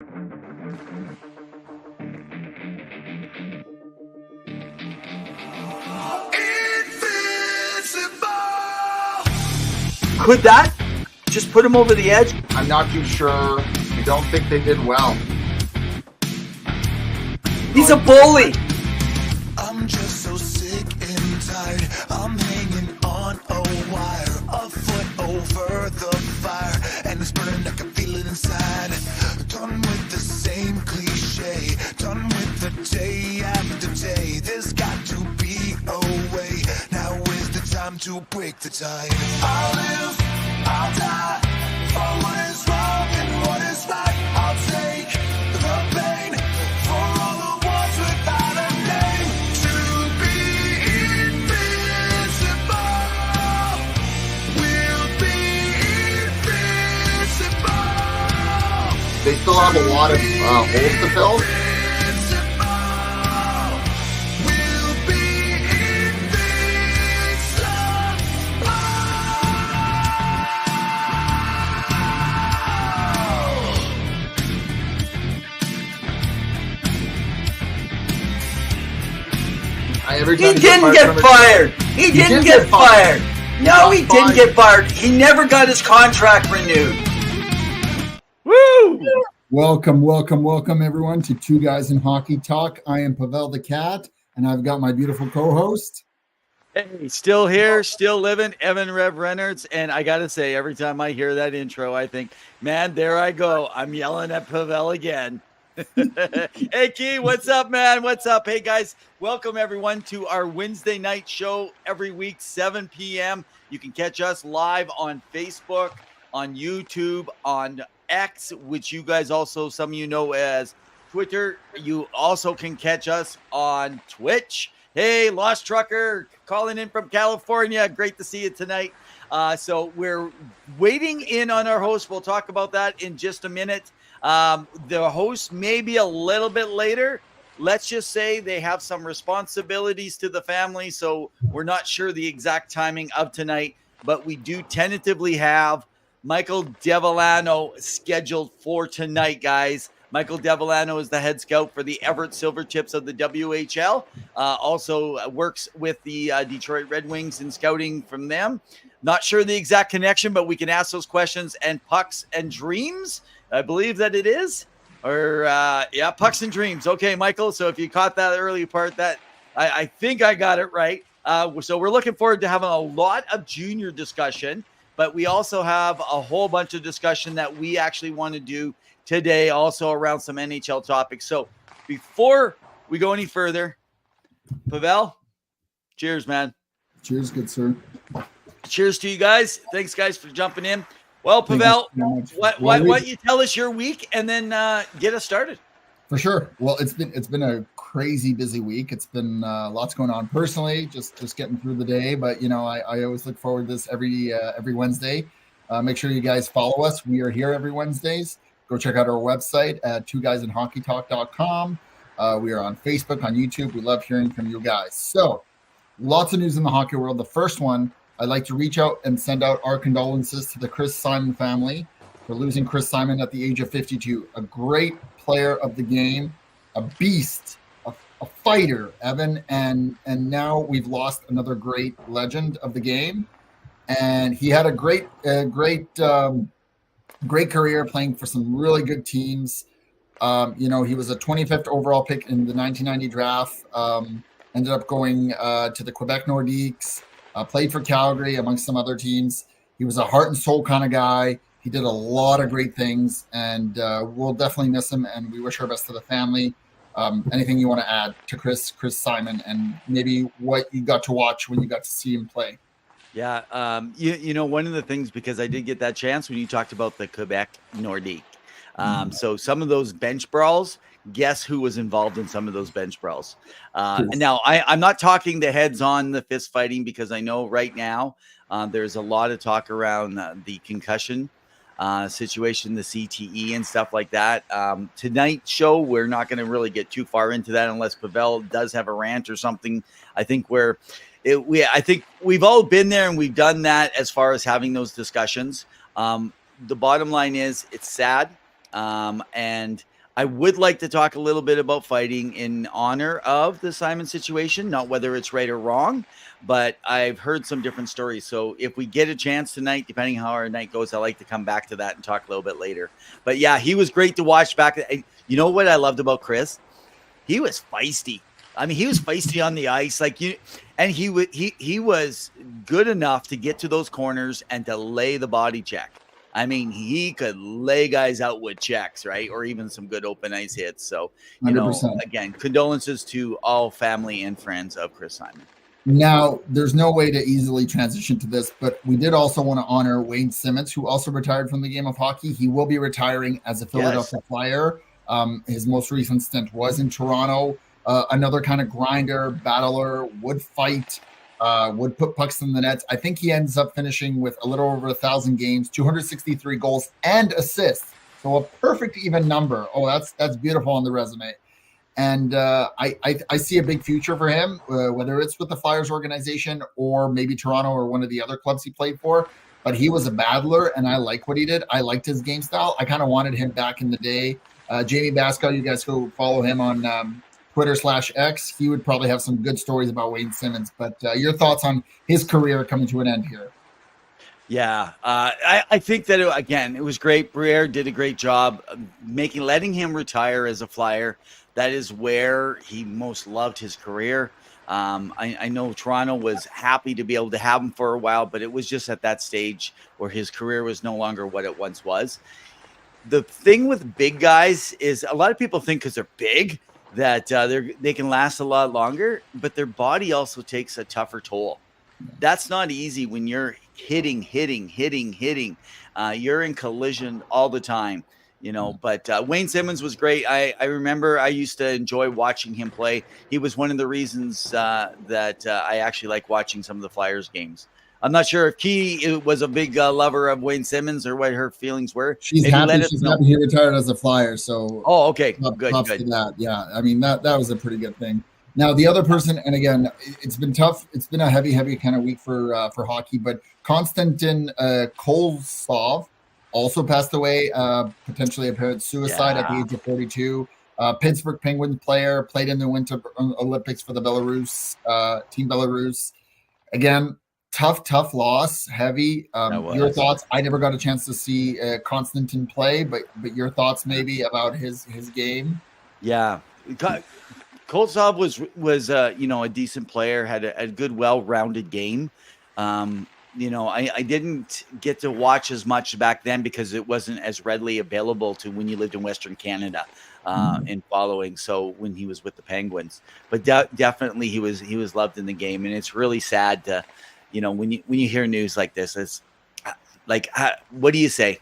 Could that just put him over the edge? I'm not too sure. I don't think they did well. He's a bully. I'm just so sick and tired. I'm hanging on a wire, a foot over the fire, and it's burning. I can feel it inside. Done with the same cliche. Done with the day after day. There's got to be a way. Now is the time to break the tie. I'll live, I'll die for what is wrong and what is right. I'll take the pain for all the ones without a name. To be invincible, we'll be invincible. They still have a lot of holes to fill. He didn't get fired. He didn't get fired. No, he didn't get fired. He never got his contract renewed. Woo! Welcome, everyone, to Two Guys in Hockey Talk. I am Pawel the Cat, and I've got my beautiful co-host. Hey, still here, still living, Evan Rev Reynolds. And I got to say, every time I hear that intro, I think, man, there I go. I'm yelling at Pawel again. Hey, Key, what's up, man? What's up? Hey, guys, welcome everyone to our Wednesday night show every week, 7 p.m. You can catch us live on Facebook, on YouTube, on X, which you guys also, some of you know as Twitter. You also can catch us on Twitch. Hey, Lost Trucker, calling in from California. Great to see you tonight. So we're waiting in on our host. We'll talk about that in just a minute. The host may be a little bit later. Let's just say they have some responsibilities to the family, so we're not sure the exact timing of tonight, but we do tentatively have Michael Devellano scheduled for tonight, guys. Michael Devellano is the head scout for the Everett Silvertips of the WHL. Also works with the Detroit Red Wings in scouting from them. Not sure the exact connection, but we can ask those questions. And Pucks and Dreams, I believe that it is. Or, yeah, Pucks and Dreams. Okay, Michael, so if you caught that early part, that I think I got it right. So we're looking forward to having a lot of junior discussion, but we also have a whole bunch of discussion that we actually want to do today, also around some NHL topics. So before we go any further, Pawel, cheers, man. Cheers, good sir. Cheers to you guys. Thanks, guys, for jumping in. Well, Pawel, why don't you tell us your week and then get us started? For sure. Well, it's been a crazy busy week. It's been lots going on personally, just getting through the day. But you know, I always look forward to this every Wednesday. Make sure you guys follow us. We are here every Wednesdays. Go check out our website at twoguysinhockeytalk.com. We are on Facebook, on YouTube. We love hearing from you guys. So lots of news in the hockey world. The first one, I'd like to reach out and send out our condolences to the Chris Simon family for losing Chris Simon at the age of 52. A great player of the game, a beast, a fighter, Evan, and now we've lost another great legend of the game. And he had a great career playing for some really good teams. You know, he was a 25th overall pick in the 1990 draft. Ended up going to the Quebec Nordiques. Played for Calgary amongst some other teams. He was a heart and soul kind of guy. He did a lot of great things, and we'll definitely miss him. And we wish our best to the family. Anything you want to add to Chris Simon, and maybe what you got to watch when you got to see him play? Yeah, you know, one of the things, because I did get that chance when you talked about the Quebec Nordique. So some of those bench brawls, guess who was involved in some of those bench brawls? Now, I'm not talking the heads on the fist fighting, because I know right now there's a lot of talk around the concussion situation, the CTE and stuff like that. Tonight's show, we're not going to really get too far into that unless Pawel does have a rant or something. I think I think we've all been there and we've done that as far as having those discussions. The bottom line is it's sad. And I would like to talk a little bit about fighting in honor of the Simon situation, not whether it's right or wrong, but I've heard some different stories. So if we get a chance tonight, depending how our night goes, I like to come back to that and talk a little bit later. But yeah, he was great to watch back. You know what I loved about Chris? He was feisty. I mean, he was feisty on the ice, and he was good enough to get to those corners and to lay the body check. I mean, he could lay guys out with checks, right? Or even some good open ice hits. So, 100%. Again, condolences to all family and friends of Chris Simon. Now, there's no way to easily transition to this, but we did also want to honor Wayne Simmonds, who also retired from the game of hockey. He will be retiring as a Philadelphia Flyer. His most recent stint was in Toronto. Another kind of grinder, battler, would fight, would put pucks in the nets. I think he ends up finishing with a little over 1,000 games, 263 goals and assists. So a perfect even number. Oh, that's beautiful on the resume. And I see a big future for him, whether it's with the Flyers organization or maybe Toronto or one of the other clubs he played for. But he was a battler, and I like what he did. I liked his game style. I kind of wanted him back in the day. Jamie Basco, you guys go follow him on Twitter/X. He would probably have some good stories about Wayne Simmonds. But your thoughts on his career coming to an end here? Yeah, I think that, it was great. Briere did a great job letting him retire as a Flyer. That is where he most loved his career. I know Toronto was happy to be able to have him for a while, but it was just at that stage where his career was no longer what it once was. The thing with big guys is a lot of people think because they're big that they can last a lot longer, but their body also takes a tougher toll. That's not easy when you're hitting. You're in collision all the time. But Wayne Simmonds was great. I remember I used to enjoy watching him play. He was one of the reasons that I actually like watching some of the Flyers games. I'm not sure if Key was a big lover of Wayne Simmonds or what her feelings were. She's happy. She's happy he retired as a Flyer. So okay, good. To that. Yeah, I mean that was a pretty good thing. Now the other person, and again, it's been tough. It's been a heavy kind of week for hockey. But Konstantin Koltsov also passed away, potentially apparent suicide at the age of 42. Pittsburgh Penguins player, played in the Winter Olympics for the Team Belarus. Again, tough loss, heavy. Your thoughts? I never got a chance to see Konstantin play, but your thoughts maybe about his game? Yeah, Koltsov was a decent player, had a good, well-rounded game. I didn't get to watch as much back then because it wasn't as readily available to when you lived in Western Canada in following. So when he was with the Penguins, but definitely he was loved in the game, and it's really sad to, when you hear news like this, it's like, what do you say?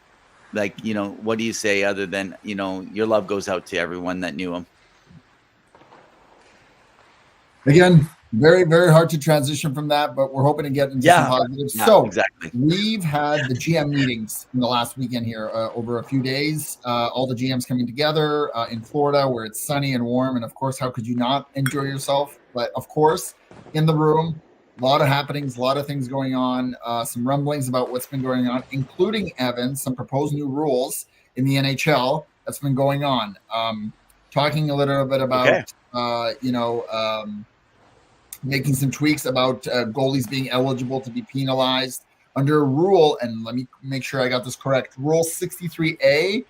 Like, what do you say other than, your love goes out to everyone that knew him. Again, very, very hard to transition from that, but we're hoping to get into some positives. So exactly. We've had the GM meetings in the last weekend here over a few days. All the GMs coming together in Florida where it's sunny and warm. And of course, how could you not enjoy yourself? But of course, in the room, a lot of happenings, a lot of things going on, some rumblings about what's been going on, including, Evan, some proposed new rules in the NHL that's been going on. Talking a little bit about, making some tweaks about goalies being eligible to be penalized under a rule, and let me make sure I got this correct, Rule 63A,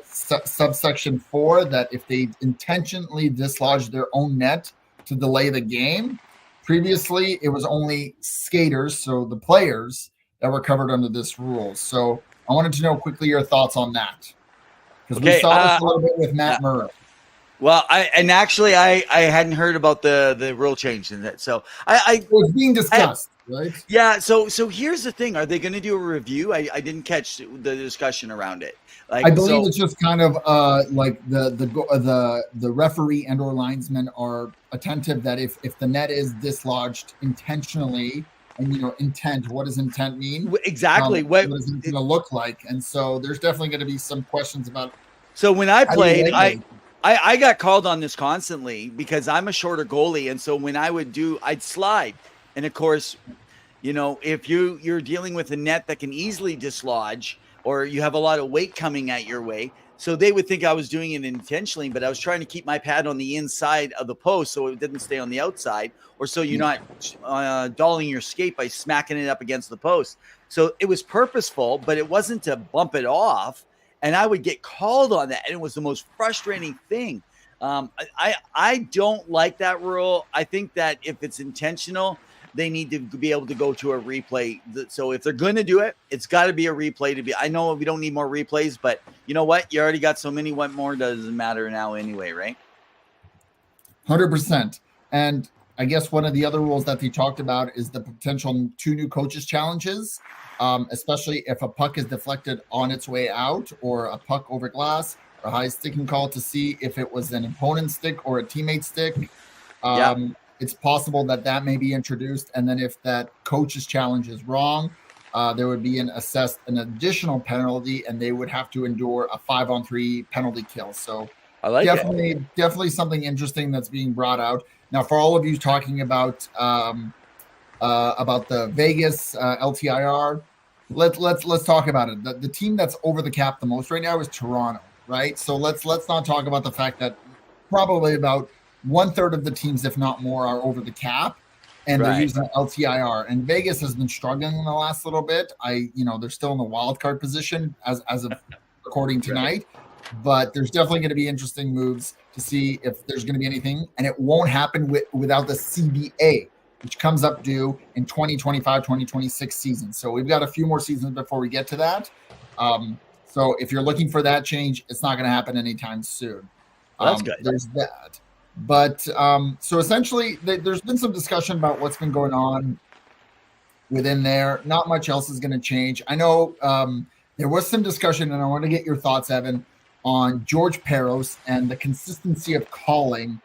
subsection 4, that if they intentionally dislodge their own net to delay the game, previously it was only skaters, so the players, that were covered under this rule. So I wanted to know quickly your thoughts on that, because we saw this a little bit with Matt Murray. Well, I hadn't heard about the rule change in that. So it was being discussed, right? Yeah. So here's the thing: are they going to do a review? I didn't catch the discussion around it. I believe it's just kind of like the referee and or linesmen are attentive that if the net is dislodged intentionally, and intent. What does intent mean? Exactly. What is it going to look like? And so there's definitely going to be some questions about. So when I played, I got called on this constantly because I'm a shorter goalie. And so when I'd slide. And of course, if you're dealing with a net that can easily dislodge, or you have a lot of weight coming at your way, So they would think I was doing it intentionally, but I was trying to keep my pad on the inside of the post so it didn't stay on the outside, or so you're not dolling your skate by smacking it up against the post. So it was purposeful, but it wasn't to bump it off. And I would get called on that, and it was the most frustrating thing. I don't like that rule. I think that if it's intentional, they need to be able to go to a replay. So if they're going to do it, it's got to be a replay to be. I know we don't need more replays, but you know what? You already got so many. What more doesn't matter now anyway, right? 100%. And I guess one of the other rules that they talked about is the potential 2 new coaches challenges, especially if a puck is deflected on its way out or a puck over glass, or a high sticking call to see if it was an opponent's stick or a teammate stick. It's possible that may be introduced. And then if that coach's challenge is wrong, there would be an additional penalty, and they would have to endure a 5-on-3 penalty kill. So I like definitely something interesting that's being brought out. Now, for all of you talking about the Vegas LTIR, let's talk about it. The team that's over the cap the most right now is Toronto, right? So let's not talk about the fact that probably about 1/3 of the teams, if not more, are over the cap, and they're using LTIR. And Vegas has been struggling in the last little bit. They're still in the wild card position as of recording tonight, but there's definitely going to be interesting moves to see if there's going to be anything, and it won't happen without the CBA, which comes up due in 2025-2026 season. So we've got a few more seasons before we get to that. So if you're looking for that change, it's not going to happen anytime soon. That's good. There's that. But so essentially, there's been some discussion about what's been going on within there. Not much else is going to change. I know there was some discussion, and I want to get your thoughts, Evan, on George Peros and the consistency of calling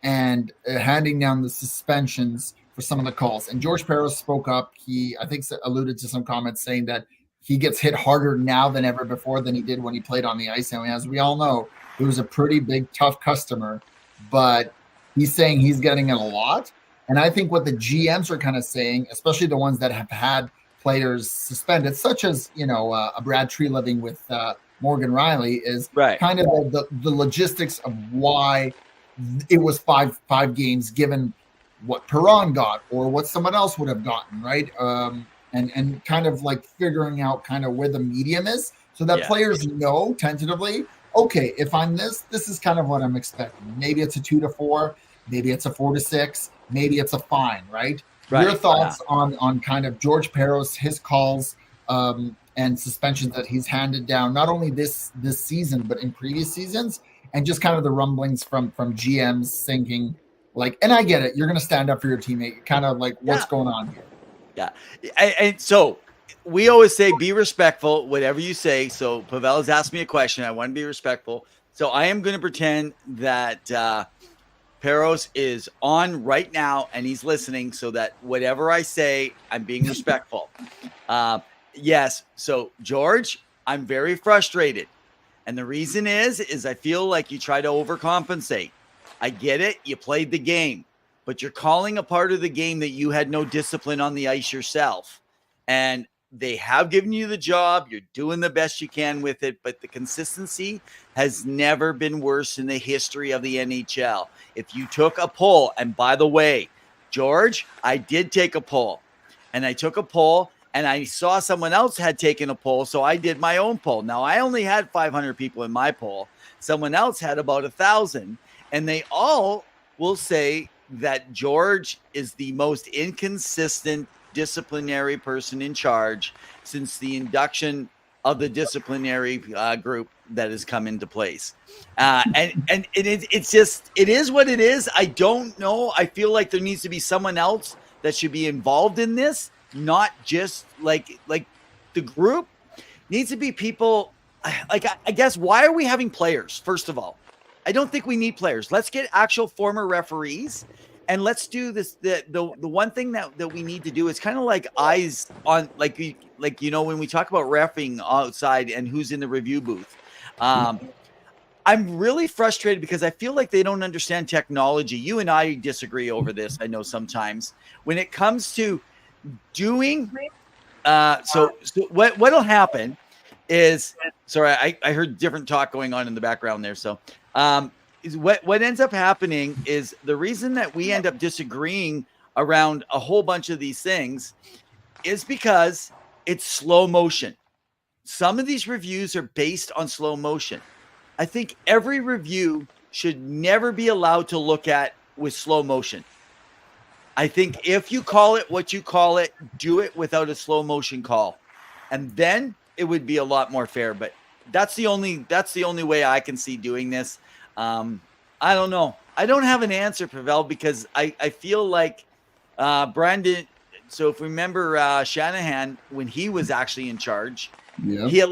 and handing down the suspensions for some of the calls. And George Peros spoke up. He, I think, alluded to some comments saying that he gets hit harder now than ever before than he did when he played on the ice. And as we all know, he was a pretty big, tough customer. But he's saying he's getting it a lot. And I think what the GMs are kind of saying, especially the ones that have had players suspended, such as, a Brad Treliving with Morgan Riley, is kind of the logistics of why it was five games given what Perron got or what someone else would have gotten, right? And kind of like figuring out kind of where the medium is so that players know tentatively, okay, if I'm this is kind of what I'm expecting. Maybe it's a 2 to 4, maybe it's a 4 to 6, maybe it's a fine, right? Your thoughts on kind of George Peros, his calls, and suspensions that he's handed down, not only this season, but in previous seasons, and just kind of the rumblings from GMs thinking like, and I get it, you're going to stand up for your teammate, kind of like what's going on here. Yeah. And so we always say, be respectful, whatever you say. So Pawel has asked me a question. I want to be respectful. So I am going to pretend that Peros is on right now and he's listening so that whatever I say, I'm being respectful. Yes. So George, I'm very frustrated. And the reason is I feel like you try to overcompensate. I get it. You played the game, but you're calling a part of the game that you had no discipline on the ice yourself. And they have given you the job. You're doing the best you can with it, but the consistency has never been worse in the history of the NHL. If you took a poll, and by the way, George, I did take a poll, and I took a poll, and I saw someone else had taken a poll, so I did my own poll. Now, I only had 500 people in my poll. Someone else had about 1,000, and they all will say that George is the most inconsistent disciplinary person in charge since the induction of the disciplinary group that has come into place. And it's just, it is what it is. I don't know. I feel like there needs to be someone else that should be involved in this, not just like the group needs to be people. Like, I guess, why are we having players? First of all, I don't think we need players. Let's get actual former referees. And let's do this. The one thing that we need to do is kind of like eyes on, like when we talk about reffing outside and who's in the review booth. I'm really frustrated because I feel like they don't understand technology. You and I disagree over this. I know sometimes when it comes to doing. So what'll happen is sorry, I heard different talk going on in the background there. So is what ends up happening is the reason that we end up disagreeing around a whole bunch of these things is because it's slow motion. Some of these reviews are based on slow motion. I think every review should never be allowed to look at with slow motion. I think if you call it what you call it, do it without a slow motion call. And then it would be a lot more fair. But that's the only way I can see doing this. I don't know. I don't have an answer, Pavel, because I feel like Brandon. So if we remember Shanahan, when he was actually in charge, he at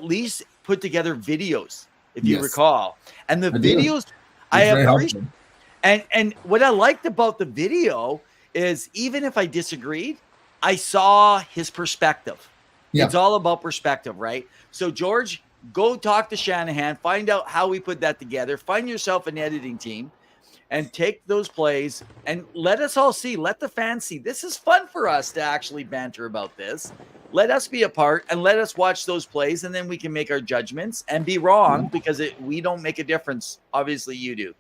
least put together videos, if you recall. And the videos I appreciate. And what I liked about the video is even if I disagreed, I saw his perspective. Yeah. It's all about perspective, right? So, George, go talk to Shanahan, find out how we put that together, find yourself an editing team, and take those plays and let us all see, let the fans see. This is fun for us to actually banter about this. Let us be a part and let us watch those plays, and then we can make our judgments and be wrong because we don't make a difference. Obviously, you do.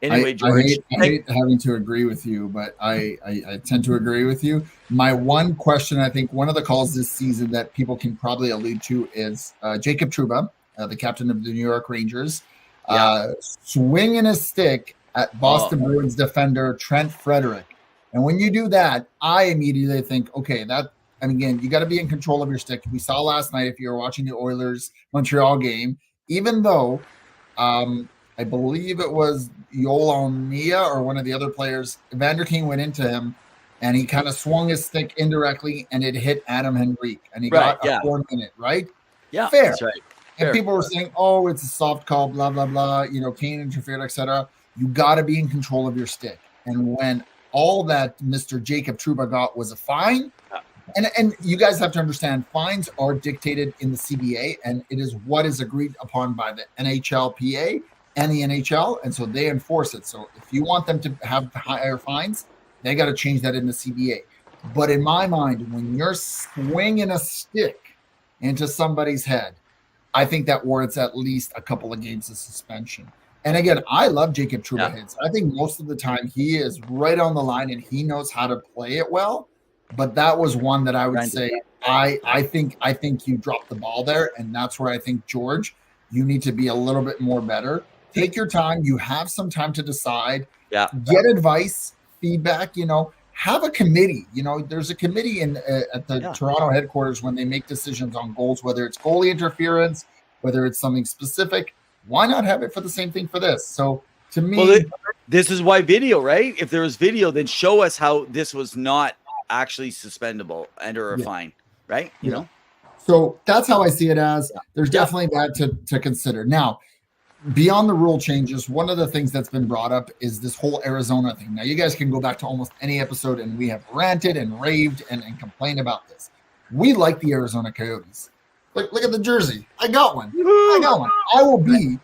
Anyway, George. I hate having to agree with you, but I tend to agree with you. My one question, I think one of the calls this season that people can probably allude to is Jacob Trouba, the captain of the New York Rangers, swinging a stick at Boston Bruins defender Trent Frederic. And when you do that, I immediately think, okay, again, you got to be in control of your stick. We saw last night, if you were watching the Oilers-Montreal game, even though I believe it was Yolonia or one of the other players, Evander King went into him, and he kind of swung his stick indirectly, and it hit Adam Henrique, and he got a 4-minute, right? Yeah, fair. That's right. And people were saying, oh, it's a soft call, blah, blah, blah, Kane interfered, etc. You got to be in control of your stick. And when all that Mr. Jacob Trouba got was a fine, and you guys have to understand, fines are dictated in the CBA, and it is what is agreed upon by the NHLPA and the NHL, and so they enforce it. So if you want them to have higher fines, they got to change that in the CBA. But in my mind, when you're swinging a stick into somebody's head, I think that warrants at least a couple of games of suspension. And again, I love Jacob Trouba hits. I think most of the time he is right on the line and he knows how to play it well. But that was one that I would say I think you dropped the ball there, and that's where I think, George, you need to be a little bit more better. Take your time. You have some time to decide. Yeah. Get advice, feedback. Have a committee. There's a committee at the Toronto headquarters when they make decisions on goals, whether it's goalie interference, whether it's something specific. Why not have it for the same thing for this? So to me, this is why video, right? If there was video, then show us how this was not actually suspendable and/or a fine, right? You know. So that's how I see it as. There's definitely that to consider. Now, beyond the rule changes, one of the things that's been brought up is this whole Arizona thing. Now, you guys can go back to almost any episode, and we have ranted and raved and complained about this. We like the Arizona Coyotes. Look at the jersey. I got one. I will be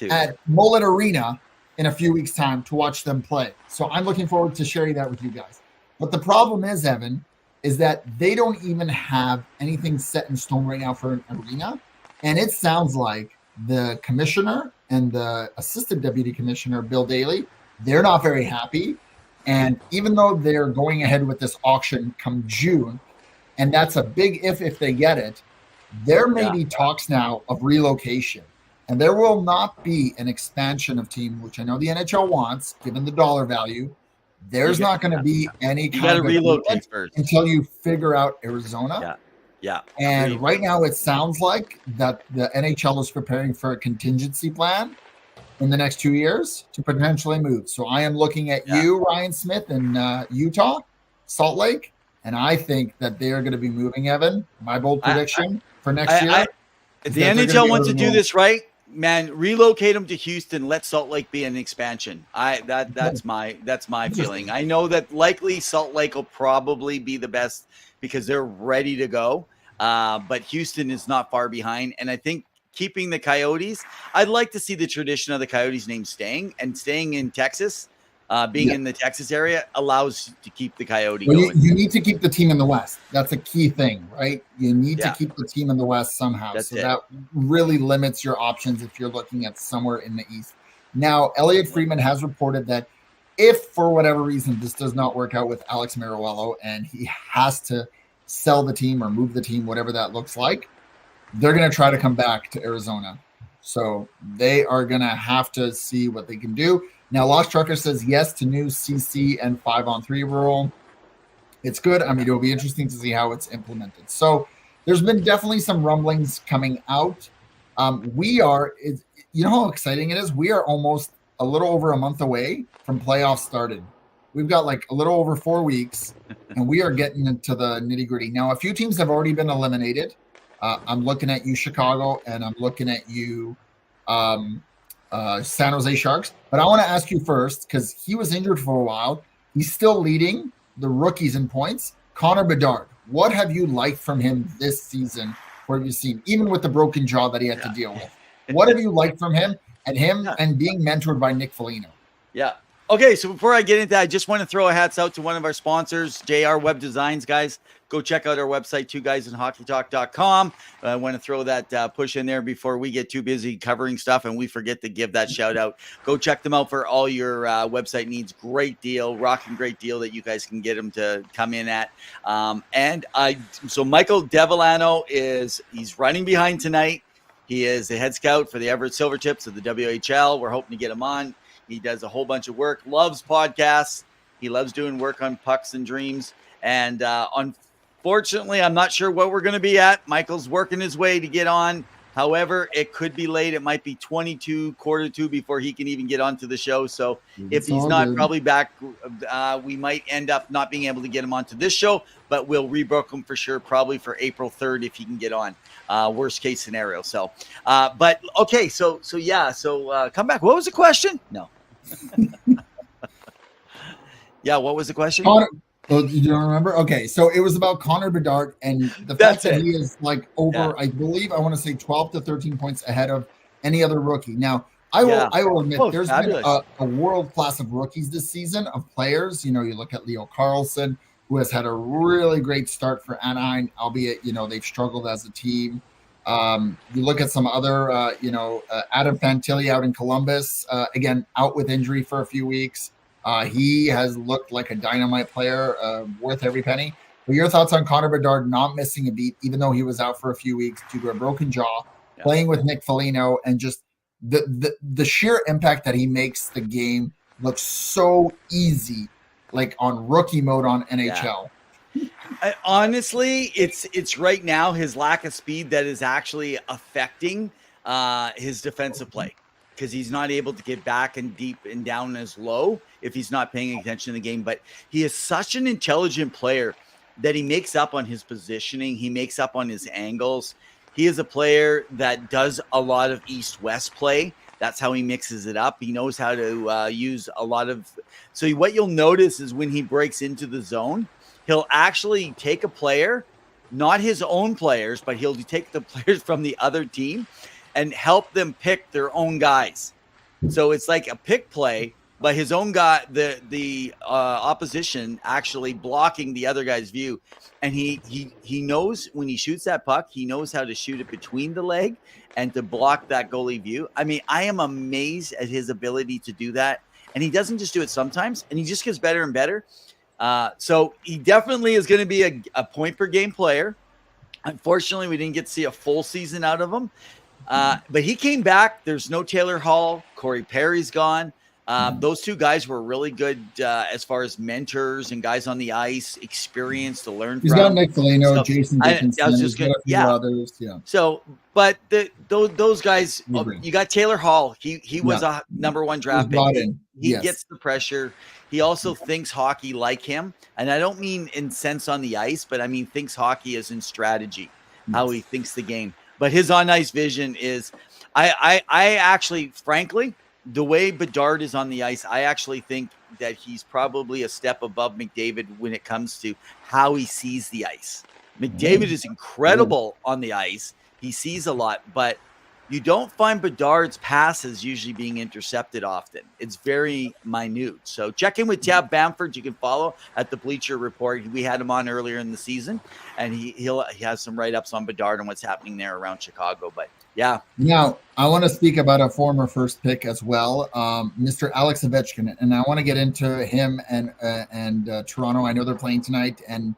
at Mullet Arena in a few weeks' time to watch them play. So I'm looking forward to sharing that with you guys. But the problem is, Evan, is that they don't even have anything set in stone right now for an arena. And it sounds like the commissioner and the assistant deputy commissioner, Bill Daly, they're not very happy. And even though they're going ahead with this auction come June, and that's a big if they get it, there may be talks now of relocation. And there will not be an expansion of team, which I know the NHL wants, given the dollar value. There's not going to be any kind of relocate first until you figure out Arizona. Yeah. And right now it sounds like that the NHL is preparing for a contingency plan in the next 2 years to potentially move. So I am looking at you, Ryan Smith, in Utah, Salt Lake, and I think that they are going to be moving, Evan. My bold prediction for next year. If the NHL wants to do this right, man, relocate them to Houston. Let Salt Lake be an expansion. That's my feeling. I know that likely Salt Lake will probably be the best because they're ready to go. But Houston is not far behind. And I think keeping the Coyotes, I'd like to see the tradition of the Coyotes name staying in Texas. being in the Texas area allows to keep the Coyote well, going. you need to keep the team in the West. That's a key thing, right? You need to Yeah. keep the team in the West somehow. That's so it. that really limits your options if you're looking at somewhere in the East. Now, Elliot Friedman has reported that if for whatever reason this does not work out with Alex Meruelo and he has to sell the team or move the team, whatever that looks like, they're going to try to come back to Arizona. So they are going to have to see what they can do. Now, Lost Trucker says yes to new CC and 5-on-3 rule. It's good. I mean, it'll be interesting to see how it's implemented. So there's been definitely some rumblings coming out. You know how exciting it is? We are almost a little over a month away from playoffs started. We've got like a little over 4 weeks, and we are getting into the nitty gritty. Now, a few teams have already been eliminated. I'm looking at you, Chicago, and I'm looking at you, San Jose Sharks. But I want to ask you first, because he was injured for a while. He's still leading the rookies in points. Connor Bedard, what have you liked from him this season? What have you seen, even with the broken jaw that he had to deal with? What have you liked from him and being mentored by Nick Foligno? Yeah. Okay, so before I get into that, I just want to throw a hats out to one of our sponsors, JR Web Designs, guys. Go check out our website, twoguysinhockeytalk.com. I want to throw that push in there before we get too busy covering stuff and we forget to give that shout out. Go check them out for all your website needs. Great deal, rocking great deal that you guys can get them to come in at. So Michael Devillano he's running behind tonight. He is the head scout for the Everett Silvertips of the WHL. We're hoping to get him on. He does a whole bunch of work, loves podcasts. He loves doing work on Pucks and Dreams. And unfortunately, I'm not sure what we're going to be at. Michael's working his way to get on. However, it could be late. It might be 1:45 before he can even get onto the show. So if he's not probably back, we might end up not being able to get him onto this show, but we'll rebook him for sure, probably for April 3rd if he can get on. Worst case scenario. So, but okay. So come back. What was the question? No. Yeah. What was the question? Oh, you don't remember? Okay, so it was about Connor Bedard and the fact that he is like over, I believe, I want to say 12 to 13 points ahead of any other rookie. Now, I will admit there's been a world class of rookies this season of players. You know, you look at Leo Carlson, who has had a really great start for Anaheim, albeit, you know, they've struggled as a team. You look at some other, Adam Fantilli out in Columbus, again, out with injury for a few weeks. He has looked like a dynamite player, worth every penny. But your thoughts on Connor Bedard not missing a beat, even though he was out for a few weeks due to a broken jaw, playing with Nick Foligno, and just the sheer impact that he makes the game look so easy, like on rookie mode on NHL. Honestly, it's right now his lack of speed that is actually affecting his defensive play, because he's not able to get back and deep and down as low if he's not paying attention to the game. But he is such an intelligent player that he makes up on his positioning. He makes up on his angles. He is a player that does a lot of east-west play. That's how he mixes it up. He knows how to use a lot of – so what you'll notice is when he breaks into the zone, he'll actually take a player, not his own players, but he'll take the players from the other team and help them pick their own guys. So it's like a pick play, but his own guy, the opposition actually blocking the other guy's view. And he knows when he shoots that puck, he knows how to shoot it between the leg and to block that goalie view. I mean, I am amazed at his ability to do that. And he doesn't just do it sometimes, and he just gets better and better. So he definitely is going to be a point per game player. Unfortunately, we didn't get to see a full season out of him. But he came back. There's no Taylor Hall. Corey Perry's gone. Those two guys were really good as far as mentors and guys on the ice, experience to learn He's from. He's got Nick Foligno, Jason Dickinson. I was just going to, others, So, but those guys, you got Taylor Hall. He was a number one draft pick. He gets the pressure. He also thinks hockey like him. And I don't mean in sense on the ice, but I mean thinks hockey as in strategy, how he thinks the game. But his on-ice vision is, I actually, frankly, the way Bedard is on the ice, I actually think that he's probably a step above McDavid when it comes to how he sees the ice. McDavid is incredible on the ice. He sees a lot, but you don't find Bedard's passes usually being intercepted often. It's very minute. So check in with Tab Bamford. You can follow at the Bleacher Report. We had him on earlier in the season, and he has some write-ups on Bedard and what's happening there around Chicago. But yeah. Now, I want to speak about a former first pick as well, Mr. Alex Ovechkin, and I want to get into him and Toronto. I know they're playing tonight, and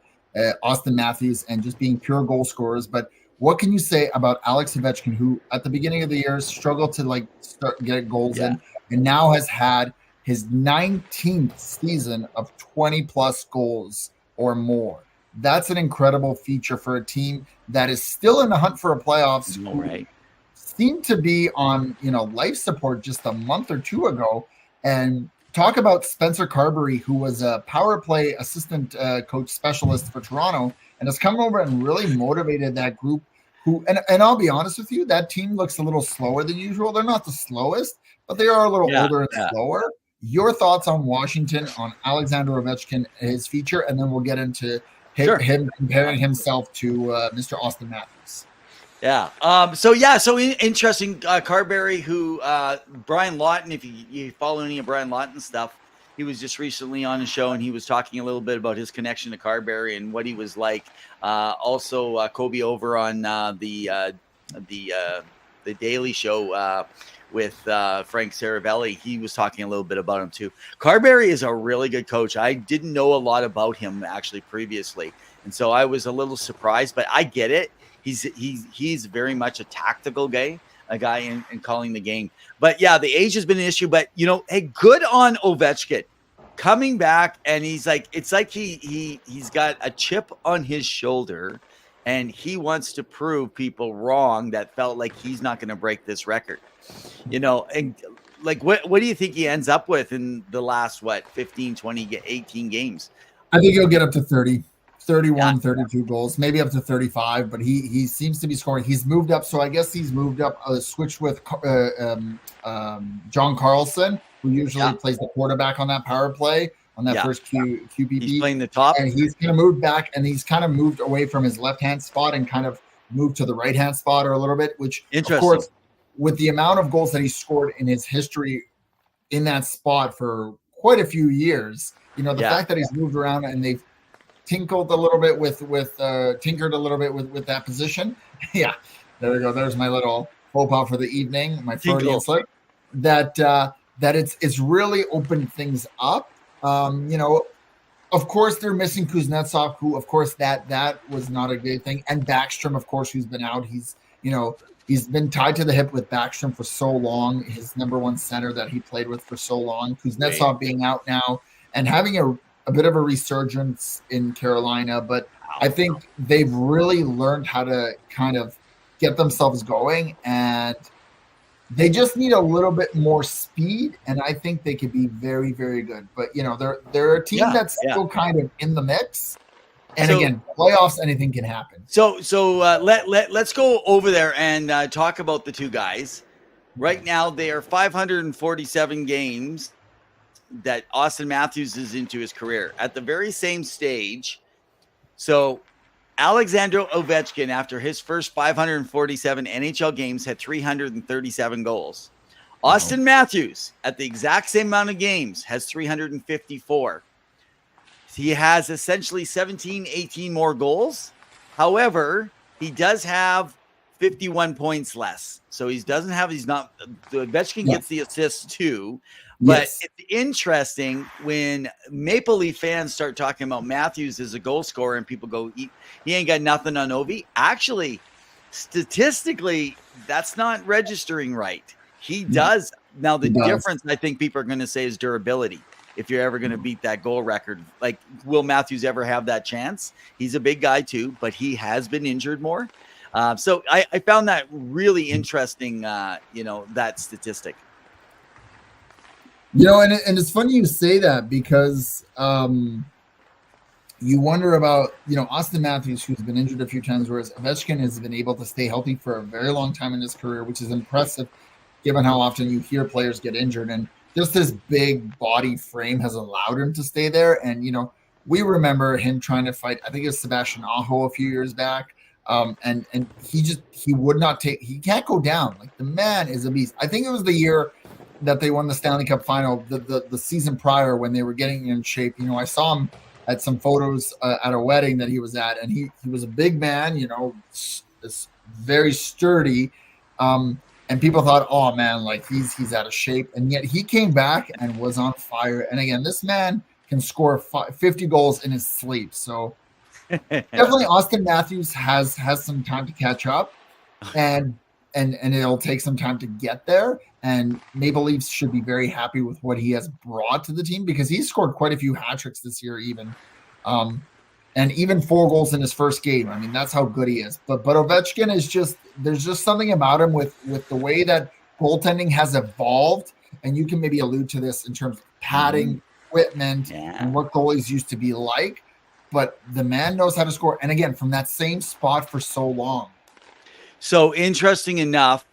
Austin Matthews, and just being pure goal scorers. But what can you say about Alex Ovechkin, who at the beginning of the year struggled to start get goals in, and now has had his 19th season of 20+ goals or more? That's an incredible feature for a team that is still in the hunt for a playoffs. Right. Seemed to be on life support just a month or two ago. And talk about Spencer Carberry, who was a power play assistant coach specialist for Toronto, and has come over and really motivated that group. And I'll be honest with you, that team looks a little slower than usual. They're not the slowest, but they are a little older and slower. Your thoughts on Washington, on Alexander Ovechkin, his feature, and then we'll get into him comparing himself to Mr. Austin Matthews. Yeah. So interesting. Carberry, who Brian Lawton, if you follow any of Brian Lawton's stuff, he was just recently on a show and he was talking a little bit about his connection to Carberry and what he was like. Also, Kobe over on the Daily Show with Frank Saravelli, he was talking a little bit about him too. Carberry is a really good coach. I didn't know a lot about him actually previously, and so I was a little surprised, but I get it. He's very much a tactical guy, in calling the game. But yeah, the age has been an issue. But hey, good on Ovechkin coming back, and it's like he's got a chip on his shoulder, and he wants to prove people wrong that felt like he's not going to break this record. And what do you think he ends up with in the last 15, 20, 18 games? I think he'll get up to 30. 31, 32 goals, maybe up to 35, but he seems to be scoring. He's moved up, so I guess he's moved up, switched with John Carlson, who usually plays the quarterback on that power play, on that first QPP. He's playing the top. And he's kind of moved back, and he's kind of moved away from his left-hand spot and kind of moved to the right-hand spot a little bit, which, of course, with the amount of goals that he scored in his history in that spot for quite a few years, the fact that he's moved around and they've tinkered a little bit with that position. Yeah, there we go. There's my little faux pas for the evening, my Freudian slip. That it's really opened things up. Of course they're missing Kuznetsov, who of course that was not a good thing, and Backstrom, of course, who's been out. He's been tied to the hip with Backstrom for so long, his number one center that he played with for so long. Kuznetsov being out now and having a bit of a resurgence in Carolina, but I think they've really learned how to kind of get themselves going, and they just need a little bit more speed, and I think they could be very, very good. But they're a team that's still kind of in the mix. And again, playoffs, anything can happen. So let's go over there and talk about the two guys. Right now, they are 547 games that Austin Matthews is into his career at the very same stage. So Alexander Ovechkin, after his first 547 NHL games, had 337 goals. Austin Matthews, at the exact same amount of games, has 354. He has essentially 17, 18 more goals. However, he does have 51 points less. So Ovechkin gets the assists too. But it's interesting when Maple Leaf fans start talking about Matthews as a goal scorer and people go, he ain't got nothing on Ovi. Actually, statistically, that's not registering right. He does. Now, the difference, I think people are going to say, is durability. If you're ever going to beat that goal record, like, will Matthews ever have that chance? He's a big guy too, but he has been injured more. So I found that really interesting, that statistic. And it's funny you say that because you wonder about, Austin Matthews, who's been injured a few times, whereas Ovechkin has been able to stay healthy for a very long time in his career, which is impressive given how often you hear players get injured. And just his big body frame has allowed him to stay there. And, we remember him trying to fight, I think it was Sebastian Aho a few years back, And he would not take. He can't go down. Like, the man is a beast. I think it was the year that they won the Stanley Cup final, the season prior, when they were getting in shape. I saw him at some photos at a wedding that he was at, and he was a big man, very sturdy. And people thought, oh man, like he's out of shape, and yet he came back and was on fire. And again, this man can score 50 goals in his sleep. So definitely Austin Matthews has some time to catch up, and it'll take some time to get there. And Maple Leafs should be very happy with what he has brought to the team, because he's scored quite a few hat tricks this year, even. And even 4 goals in his first game. I mean, that's how good he is. But Ovechkin is there's just something about him with the way that goaltending has evolved. And you can maybe allude to this in terms of padding, equipment, and what goalies used to be like. But the man knows how to score. And again, from that same spot for so long. So interesting enough,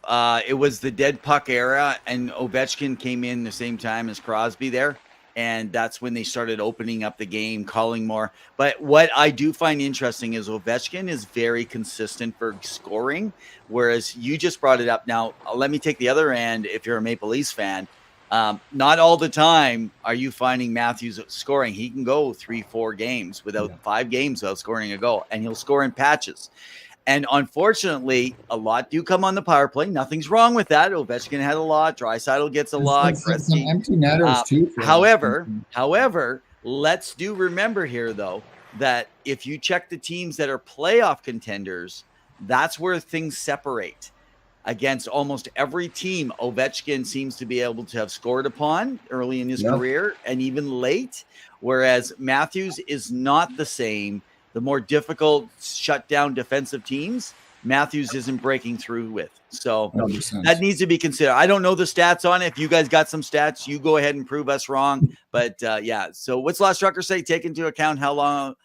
it was the dead puck era, and Ovechkin came in the same time as Crosby there. And that's when they started opening up the game, calling more. But what I do find interesting is Ovechkin is very consistent for scoring, whereas you just brought it up. Now, let me take the other end. If you're a Maple Leafs fan, not all the time are you finding Matthews scoring. He can go 3-4 games without 5 games without scoring a goal, and he'll score in patches. And unfortunately, a lot do come on the power play. Nothing's wrong with that. Ovechkin had a lot. Draisaitl gets a lot. Some empty netters too. However, let's remember here, though, that if you check the teams that are playoff contenders, that's where things separate. Against almost every team, Ovechkin seems to be able to have scored upon early in his career and even late, whereas Matthews is not the same. The more difficult shutdown defensive teams, Matthews isn't breaking through with. So that needs to be considered. I don't know the stats on it. If you guys got some stats, you go ahead and prove us wrong. But so what's Last Trucker say? Take into account how low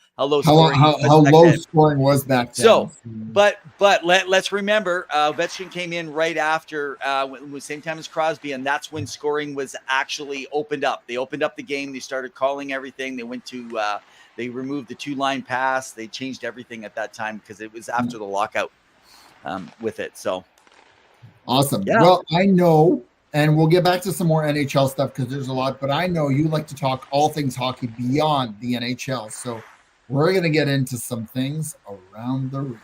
scoring was back then. So, but let's remember, Ovechkin came in right after, same time as Crosby, and that's when scoring was actually opened up. They opened up the game. They started calling everything. They went to they removed the 2-line pass. They changed everything at that time because it was after the lockout with it. So awesome. Yeah. Well, I know, and we'll get back to some more NHL stuff because there's a lot, but I know you like to talk all things hockey beyond the NHL. So we're going to get into some things around the rink.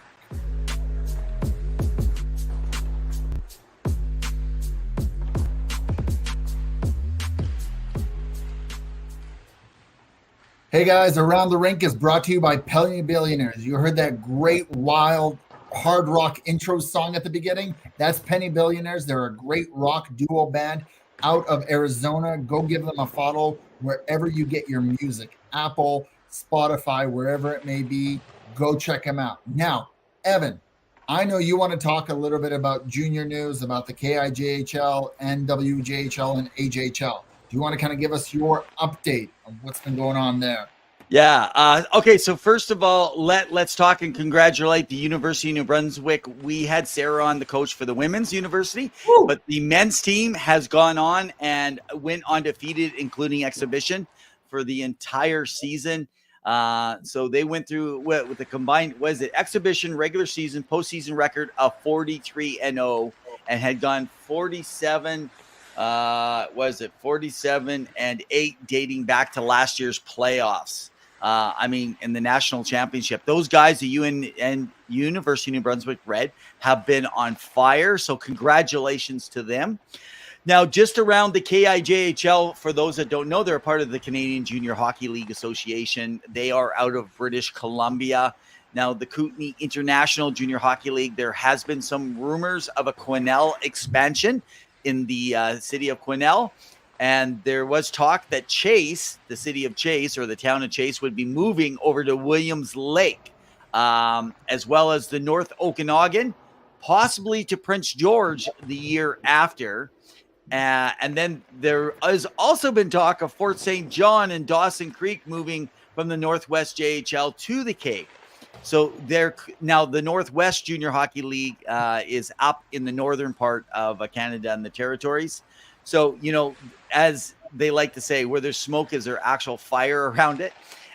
Hey guys, Around the Rink is brought to you by Penny Billionaires. You heard that great, wild, hard rock intro song at the beginning? That's Penny Billionaires. They're a great rock duo band out of Arizona. Go give them a follow wherever you get your music. Apple, Spotify, wherever it may be. Go check them out. Now, Evan, I know you want to talk a little bit about junior news, about the KIJHL, NWJHL, and AJHL. Do you want to kind of give us your update of what's been going on there? Yeah. Okay. So first of all, let's talk and congratulate the University of New Brunswick. We had Sarah on, the coach for the women's university, but the men's team has gone on and went undefeated, including exhibition, for the entire season. So they went through with the combined, exhibition, regular season, postseason record of 43-0, and had gone 47. 47-8 dating back to last year's playoffs. In the national championship, those guys, the UN and University of New Brunswick Red, have been on fire. So congratulations to them. Now, just around the KIJHL, for those that don't know, they're a part of the Canadian Junior Hockey League Association. They are out of British Columbia. Now, the Kootenay International Junior Hockey League, there has been some rumors of a Quesnel expansion in the city of Quesnel. And there was talk that Chase, the city of Chase, or the town of Chase, would be moving over to Williams Lake, as well as the North Okanagan, possibly to Prince George the year after. And then there has also been talk of Fort St. John and Dawson Creek moving from the Northwest JHL to the Cape. So now the Northwest Junior Hockey League is up in the northern part of Canada and the territories. So, as they like to say, where there's smoke is there actual fire around it.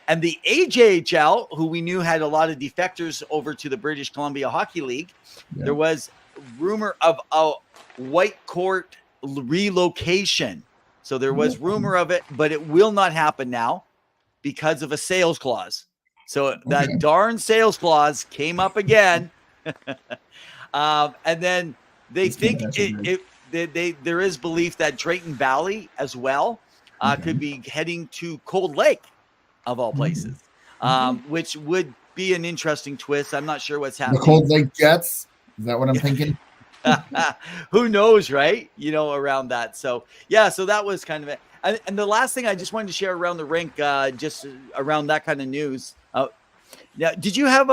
And the AJHL, who we knew had a lot of defectors over to the British Columbia Hockey League, there was rumor of a white court relocation. So there was rumor of it, but it will not happen now because of a sales clause. So that darn sales clause came up again. And then they think there is belief that Drayton Valley as well could be heading to Cold Lake, of all places, which would be an interesting twist. I'm not sure what's happening. The Cold Lake Jets. Is that what I'm thinking? Who knows, right? Around that. So, yeah, so that was kind of it. And the last thing I just wanted to share around the rink, just around that kind of news. Now, did you have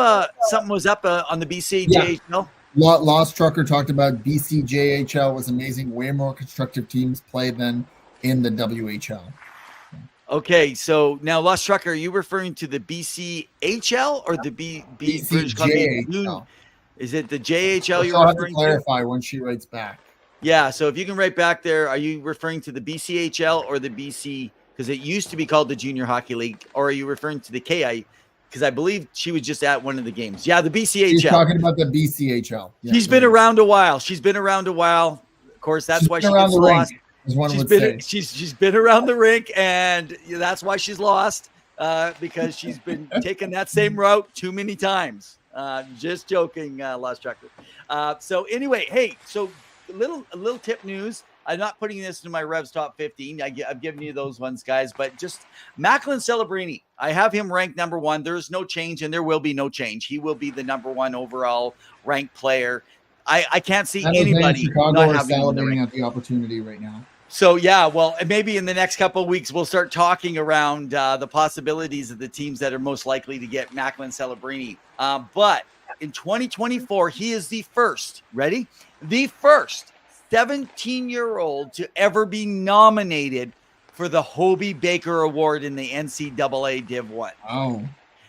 something was up on the BCJHL? Lost Trucker talked about BCJHL was amazing. Way more constructive teams play than in the WHL. Okay, so now Lost Trucker, are you referring to the BCHL or the British Columbia? Is it the JHL you're referring to? I'll have to clarify when she writes back. Yeah, so if you can write back there, are you referring to the BCHL or the BC? Because it used to be called the Junior Hockey League, or are you referring to the KI? Because I believe she was just at one of the games. Yeah, the BCHL. She's talking about the BCHL. Yeah, she's been around a while. Of course, that's why she gets lost. She's been around the rink, and that's why she's lost, because she's been taking that same route too many times. Just joking, Lost Trucker. So anyway, hey, so a little tip news. I'm not putting this into my Revs top 15. I've given you those ones, guys, but just Macklin Celebrini. I have him ranked number 1. There's no change, and there will be no change. He will be the number 1 overall ranked player. I can't see anybody not having him at the opportunity right now. So, yeah, well, maybe in the next couple of weeks, we'll start talking around the possibilities of the teams that are most likely to get Macklin Celebrini. But in 2024, he is the first 17-year-old to ever be nominated for the Hobie Baker Award in the NCAA Div 1. Oh,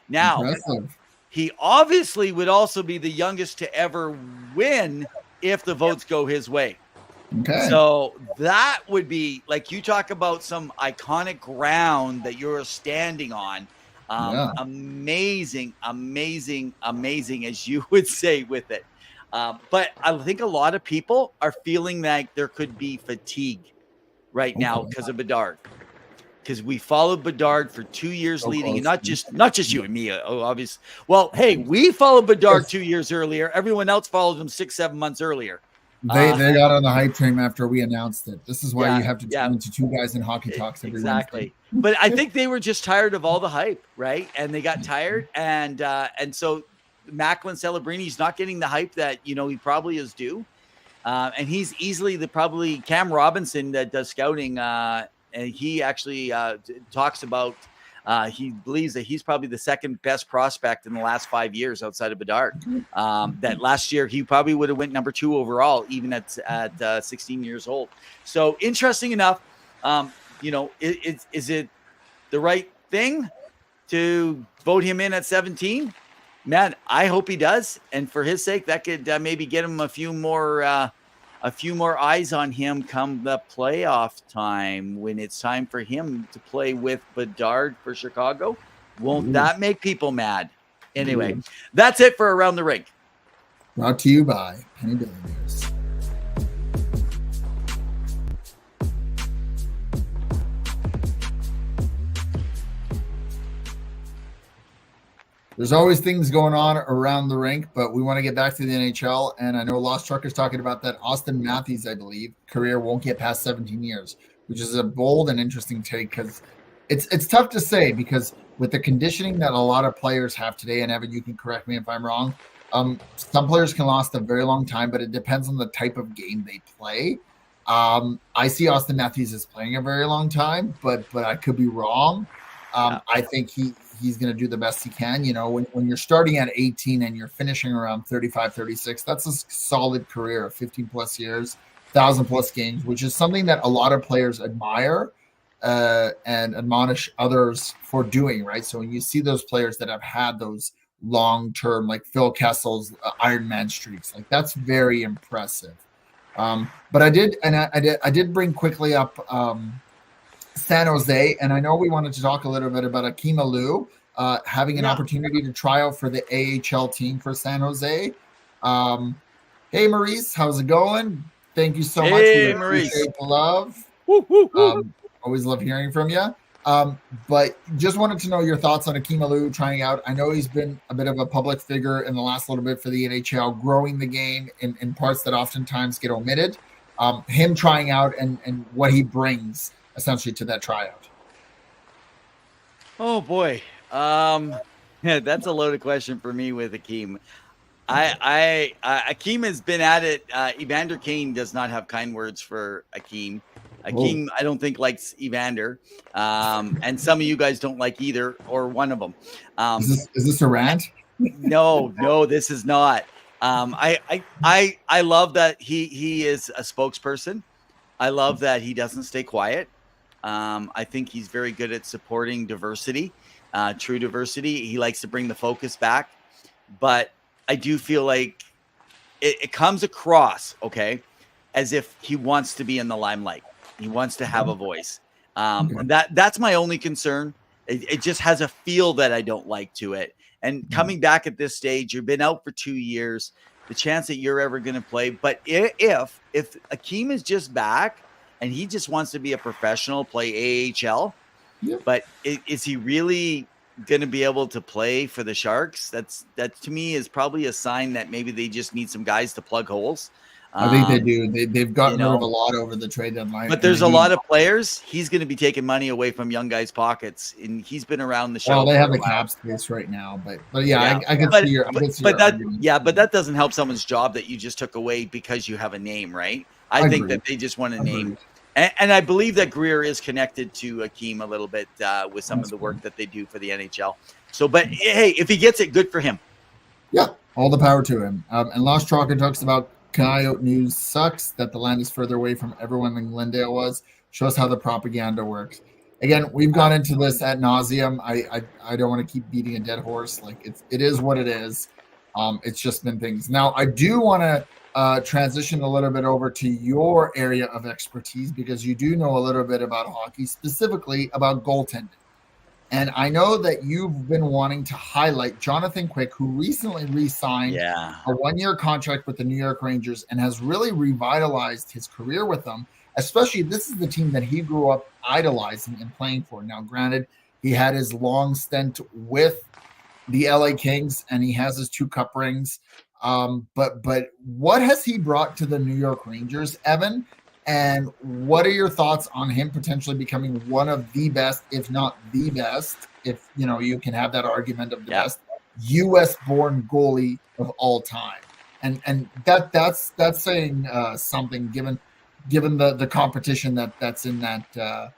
now, impressive. He obviously would also be the youngest to ever win if the votes go his way. Okay. So that would be, like, you talk about some iconic ground that you're standing on. Amazing, as you would say with it. But I think a lot of people are feeling like there could be fatigue right now because of Bedard. Because we followed Bedard for 2 years leading, and not just you and me, obviously. Well, hey, we followed Bedard 2 years earlier. Everyone else followed him 6-7 months earlier. They got on the hype train after we announced it. This is why you have to tune into Two Guys in Hockey Talks every Wednesday. But I think they were just tired of all the hype, right? And they got tired, and so Macklin Celebrini's not getting the hype that he probably is due. And he's easily probably Cam Robinson that does scouting. And he actually talks about he believes that he's probably the second best prospect in the last 5 years outside of Bedard. That last year he probably would have went number 2 overall, even at 16 years old. So interesting enough, is it the right thing to vote him in at 17? Man, I hope he does, and for his sake, that could maybe get him a few more eyes on him come the playoff time when it's time for him to play with Bedard for Chicago. Won't that make people mad? Anyway, that's it for Around the Rink. Brought to you by Penny Billionaires. There's always things going on around the rink, but we want to get back to the NHL. And I know Lost Trucker's talking about that Austin Matthews, I believe, career won't get past 17 years, which is a bold and interesting take because it's tough to say because with the conditioning that a lot of players have today, and Evan, you can correct me if I'm wrong, some players can last a very long time, but it depends on the type of game they play. I see Austin Matthews as playing a very long time, but I could be wrong. I think he's going to do the best he can. When you're starting at 18 and you're finishing around 35, 36, that's a solid career of 15 plus years, 1,000 plus games, which is something that a lot of players admire and admonish others for doing, right? So when you see those players that have had those long-term, like Phil Kessel's Ironman streaks, like that's very impressive. But I did bring quickly up San Jose, and I know we wanted to talk a little bit about Akeem Alou having an opportunity to try out for the AHL team for San Jose. Hey, Maurice, how's it going? Thank you so much. We Maurice. appreciate the love. Woo, woo, woo. Always love hearing from you. But just wanted to know your thoughts on Akeem Alou trying out. I know he's been a bit of a public figure in the last little bit for the NHL, growing the game in parts that oftentimes get omitted. Him trying out and what he brings essentially to that tryout. Oh boy. Yeah, that's a loaded question for me with Akeem. Akeem has been at it. Evander Kane does not have kind words for Akeem. Akeem, I don't think likes Evander, and some of you guys don't like either or one of them. Is this a rant? No, this is not. I love that he is a spokesperson. I love that he doesn't stay quiet. I think he's very good at supporting diversity, true diversity. He likes to bring the focus back, but I do feel like it comes across, okay, as if he wants to be in the limelight. He wants to have a voice. That's my only concern. It just has a feel that I don't like to it. And coming back at this stage, you've been out for 2 years, the chance that you're ever going to play. But if Akeem is just back and he just wants to be a professional, play AHL, but is he really going to be able to play for the Sharks? That to me is probably a sign that maybe they just need some guys to plug holes. I think they do. They've gotten rid of a lot over the trade deadline. But there's a lot of players. He's going to be taking money away from young guys' pockets, and he's been around the show. Well, they have the cap space right now, but yeah. I can see your. But that doesn't help someone's job that you just took away because you have a name, right? I think that they just want a name, and I believe that Greer is connected to Akeem a little bit with some of the work that they do for the NHL. So, but hey, if he gets it, good for him. Yeah, all the power to him. And Lost Trucker talks about Coyote news sucks that the land is further away from everyone than Glendale was. Shows how the propaganda works. Again, we've gone into this ad nauseum. I don't want to keep beating a dead horse. Like it is what it is. It's just been things. Now I do want to transition a little bit over to your area of expertise because you do know a little bit about hockey, specifically about goaltending. And I know that you've been wanting to highlight Jonathan Quick, who recently re-signed a 1-year contract with the New York Rangers and has really revitalized his career with them. Especially, this is the team that he grew up idolizing and playing for. Now, granted, he had his long stint with the LA Kings and he has his 2 cup rings. But what has he brought to the New York Rangers, Evan? And what are your thoughts on him potentially becoming one of the best, if not the best, if you can have that argument of the best U.S.-born goalie of all time? And that's saying something given the competition that's in that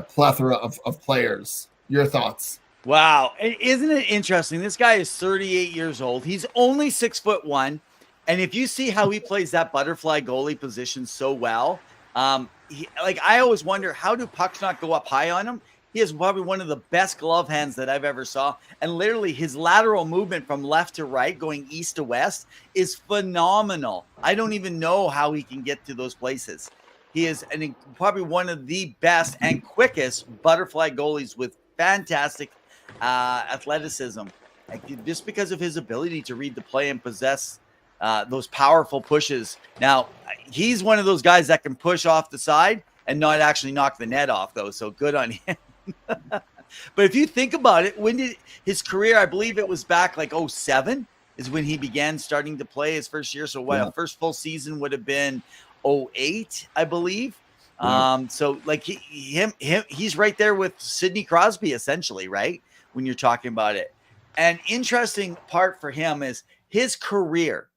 plethora of players. Your thoughts? Wow, isn't it interesting? This guy is 38 years old. He's only 6'1". And if you see how he plays that butterfly goalie position so well, I always wonder, how do pucks not go up high on him? He has probably one of the best glove hands that I've ever saw. And literally his lateral movement from left to right, going east to west, is phenomenal. I don't even know how he can get to those places. He is probably one of the best and quickest butterfly goalies with fantastic athleticism. Just because of his ability to read the play and possess those powerful pushes. Now, he's one of those guys that can push off the side and not actually knock the net off, though. So good on him. But if you think about it, when did his career, I believe it was back like 2007 is when he began starting to play his first year. So a first full season would have been 2008, I believe. So like he's right there with Sidney Crosby, essentially, right? When you're talking about it. And interesting part for him is his career.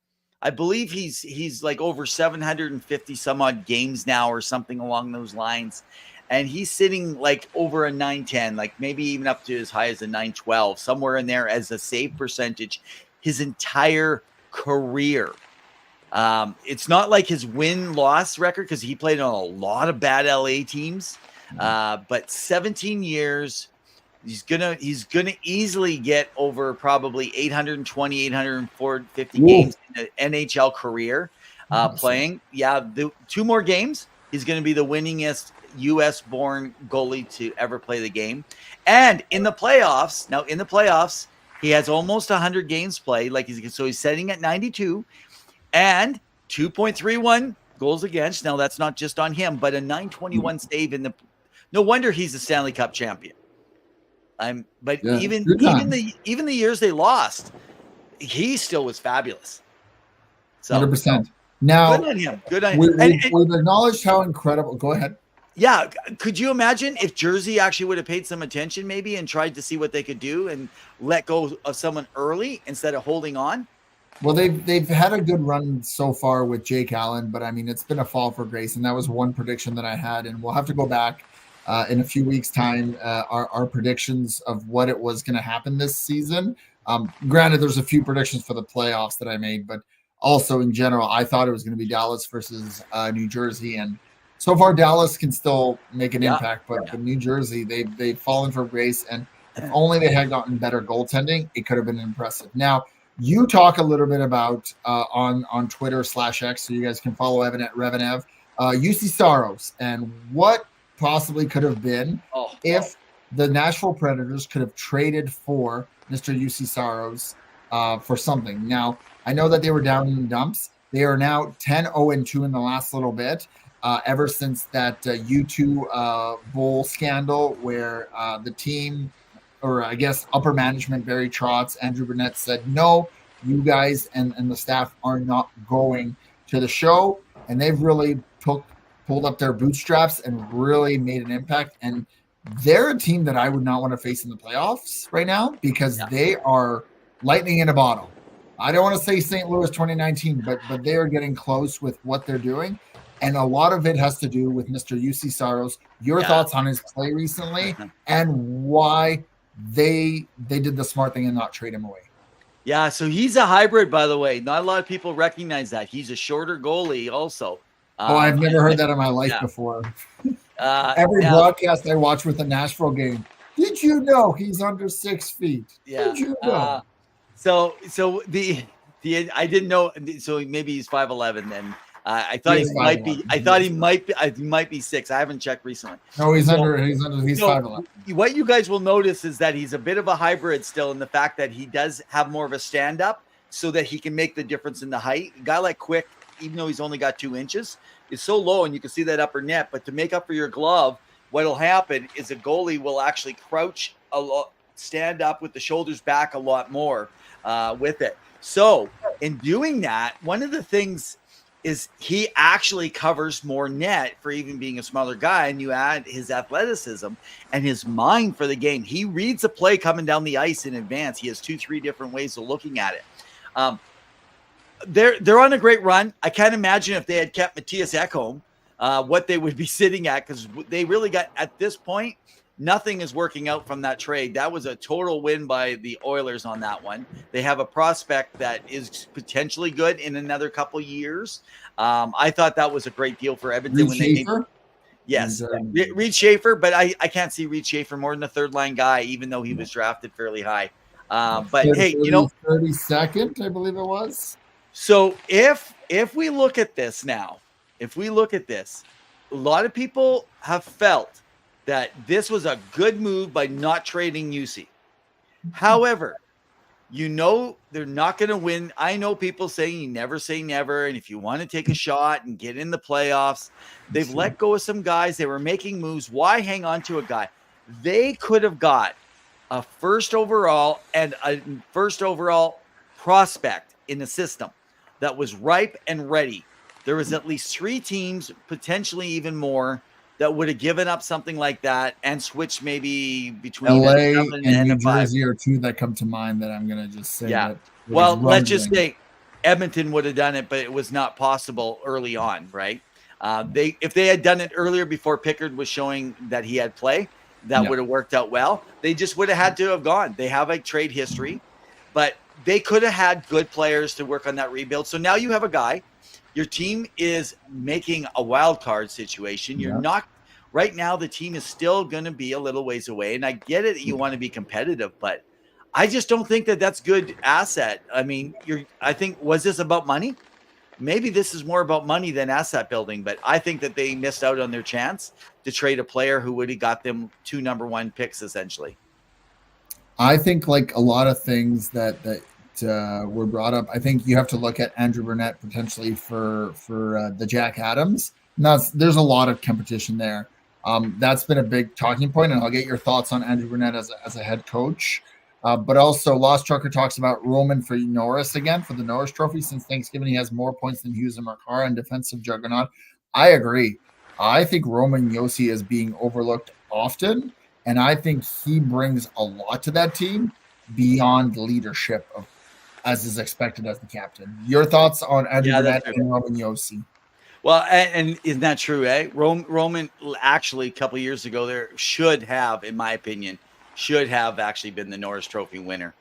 I believe he's like over 750 some odd games now or something along those lines. And he's sitting like over a 910, like maybe even up to as high as a 912, somewhere in there as a save percentage his entire career. It's not like his win-loss record because he played on a lot of bad LA teams. But 17 years, he's gonna easily get over probably 820, 850 games in an NHL career playing. Yeah, the 2 more games, he's going to be the winningest U.S.-born goalie to ever play the game. And in the playoffs, he has almost 100 games played. So he's setting at 92 and 2.31 goals against. Now, that's not just on him, but a 921 save in the – no wonder he's a Stanley Cup champion. Even the years they lost, he still was fabulous. So 100%. Now, good on him. Good on him. We've acknowledged how incredible. Go ahead. Yeah. Could you imagine if Jersey actually would have paid some attention maybe and tried to see what they could do and let go of someone early instead of holding on? Well, they've had a good run so far with Jake Allen, but I mean, it's been a fall for grace. And that was one prediction that I had. And we'll have to go back in a few weeks' time, our predictions of what it was going to happen this season. Granted, there's a few predictions for the playoffs that I made, but also in general, I thought it was going to be Dallas versus New Jersey. And so far, Dallas can still make an impact, but New Jersey, they've fallen from grace. And if only they had gotten better goaltending, it could have been impressive. Now, you talk a little bit about on Twitter /X, so you guys can follow Evan at REV UC Saros and what possibly could have been if the Nashville Predators could have traded for Mr. UC Saros for something. Now, I know that they were down in the dumps. They are now 10-0-2 in the last little bit, ever since that U2 Bowl scandal where the team, or I guess upper management, Barry Trotz, Andrew Burnett said, no, you guys and the staff are not going to the show. And they've really pulled up their bootstraps and really made an impact. And they're a team that I would not want to face in the playoffs right now because they are lightning in a bottle. I don't want to say St. Louis 2019, but they are getting close with what they're doing. And a lot of it has to do with Mr. UC Saros. Your thoughts on his play recently and why they did the smart thing and not trade him away. Yeah, so he's a hybrid, by the way. Not a lot of people recognize that. He's a shorter goalie also. I've never heard that in my life before. Every broadcast I watch with the Nashville game, did you know he's under 6 feet? Yeah. Did you know? So the I didn't know. So maybe he's 5'11", and I thought he might be. I thought he might be 6. I haven't checked recently. No, he's 5'11". What you guys will notice is that he's a bit of a hybrid still in the fact that he does have more of a stand up, so that he can make the difference in the height. A guy like Quick, even though he's only got 2 inches, is so low, and you can see that upper net. But to make up for your glove, what'll happen is a goalie will actually crouch a lot, stand up with the shoulders back a lot more with it. So in doing that, one of the things is he actually covers more net for even being a smaller guy, and you add his athleticism and his mind for the game. He reads the play coming down the ice in advance. He has 2-3 different ways of looking at it. They're on a great run. I can't imagine if they had kept Matthias Ekholm, what they would be sitting at, because they really got, at this point, nothing is working out from that trade. That was a total win by the Oilers on that one. They have a prospect that is potentially good in another couple years. I thought that was a great deal for Edmonton. Yes, Reed Schaefer, but I can't see Reed Schaefer more than a third-line guy, even though he was drafted fairly high. But hey, 32nd, I believe it was. So if we look at this now, a lot of people have felt that this was a good move by not trading UC. However, they're not going to win. I know people saying you never say never, and if you want to take a shot and get in the playoffs, they've let go of some guys. They were making moves. Why hang on to a guy? They could have got a first overall and a first overall prospect in the system that was ripe and ready. There was at least 3 teams, potentially even more, that would have given up something like that and switched maybe between LA and New Jersey are 2 that come to mind that I'm going to just say. Yeah. Well, let's just say Edmonton would have done it, but it was not possible early on, right? If they had done it earlier before Pickard was showing that he had play, that would have worked out well. They just would have had to have gone. They have a trade history, but they could have had good players to work on that rebuild. So now you have a guy. Your team is making a wild card situation. You're not right now. The team is still going to be a little ways away. And I get it. You want to be competitive, but I just don't think that that's good asset. I mean, I think, was this about money? maybe this is more about money than asset building, but I think that they missed out on their chance to trade a player who would have got them 2 number 1 picks essentially. I think like a lot of things that were brought up, I think you have to look at Andrew Burnett potentially for the Jack Adams. And there's a lot of competition there. That's been a big talking point, and I'll get your thoughts on Andrew Burnett as a head coach. But also, Lost Trucker talks about Roman for Norris again for the Norris Trophy. Since Thanksgiving, he has more points than Hughes and Makar and defensive juggernaut. I agree. I think Roman Yossi is being overlooked often, and I think he brings a lot to that team beyond leadership as is expected as the captain. Your thoughts on Andrew Burnett and Roman Yossi? Well, and isn't that true, eh? Roman actually a couple of years ago there should have, in my opinion, actually been the Norris Trophy winner.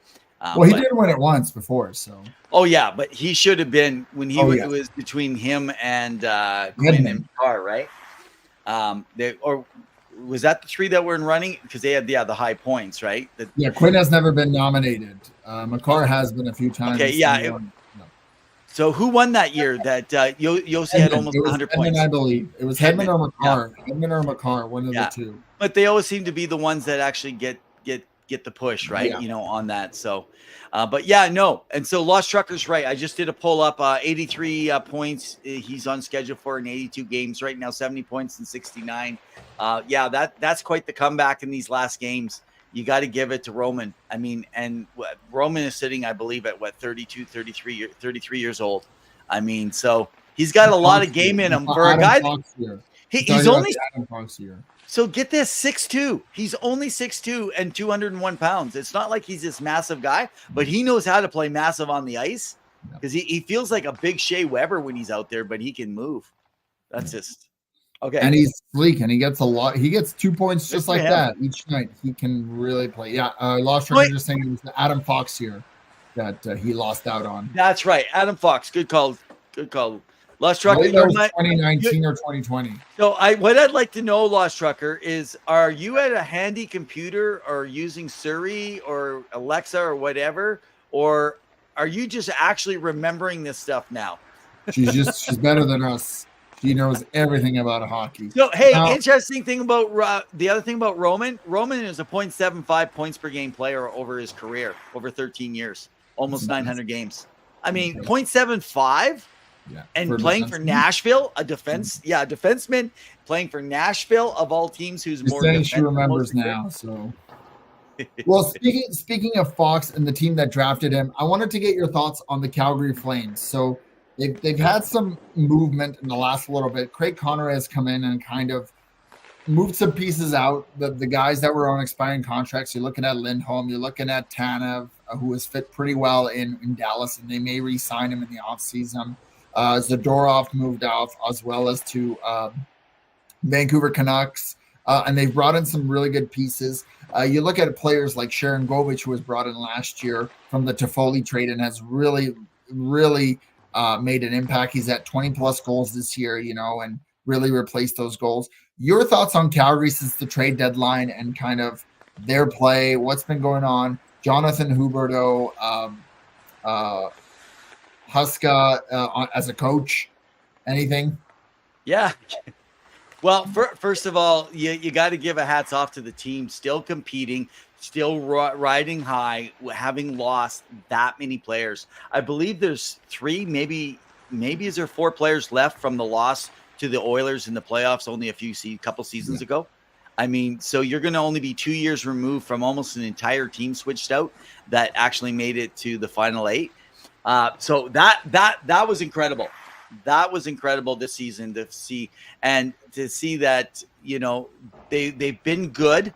He did win it once before, so. Oh yeah, but he should have been when he it was between him and Quinn and Carr, right? Or was that the 3 that were in running? Because they had the high points, right? Quinn has never been nominated. Makar has been a few times. Okay, so who won that year? That Yossi had almost 100 points. I believe it was Hedman or Makar. Hedman or Makar, one of the two. But they always seem to be the ones that actually get the push, right? On that. So, and so Lost Trucker's right. I just did a pull up. 83 points. He's on schedule for in 82 games right now. 70 points in 69. That's quite the comeback in these last games. You got to give it to Roman. I mean, and Roman is sitting, I believe, at 33 years old. I mean, so he's got a lot of game in him for a guy. He's only. So get this, 6'2". He's only 6'2" and 201 pounds. It's not like he's this massive guy, but he knows how to play massive on the ice because he feels like a big Shea Weber when he's out there, but he can move. That's just okay. And he's sleek and he gets a lot. He gets 2 points just like that each night. He can really play. Yeah, Lost Trucker just saying it was the Adam Fox here that he lost out on. That's right, Adam Fox. Good call. Good call. Lost Trucker, 2019 or 2020. So what I'd like to know, Lost Trucker, is are you at a handy computer or using Siri or Alexa or whatever, or are you just actually remembering this stuff now? She's better than us. She knows everything about hockey. So hey, interesting thing about the other thing about Roman is a 0.75 points per game player over his career, over 13 years, almost 900 games. I mean, 0.75. Yeah, and playing for Nashville, a defenseman playing for Nashville of all teams, who's more. Saying she remembers now. So, well, speaking of Fox and the team that drafted him, I wanted to get your thoughts on the Calgary Flames. So they've had some movement in the last little bit. Craig Conroy has come in and kind of moved some pieces out. The guys that were on expiring contracts. You're looking at Lindholm. You're looking at Tanev, who has fit pretty well in Dallas, and they may re-sign him in the offseason. Zadorov moved off as well as to Vancouver Canucks, and they've brought in some really good pieces. You look at players like Sharon Govich, who was brought in last year from the Toffoli trade and has really, really made an impact. He's at 20-plus goals this year, and really replaced those goals. Your thoughts on Calgary since the trade deadline and kind of their play, what's been going on? Jonathan Huberdeau, Huska as a coach, anything? Yeah. Well, first of all, you got to give a hats off to the team, still competing, still riding high, having lost that many players. I believe there's 3, maybe is there 4 players left from the loss to the Oilers in the playoffs only a couple seasons ago. I mean, so you're going to only be 2 years removed from almost an entire team switched out that actually made it to the final 8. So that was incredible. That was incredible this season to see that, they've been good,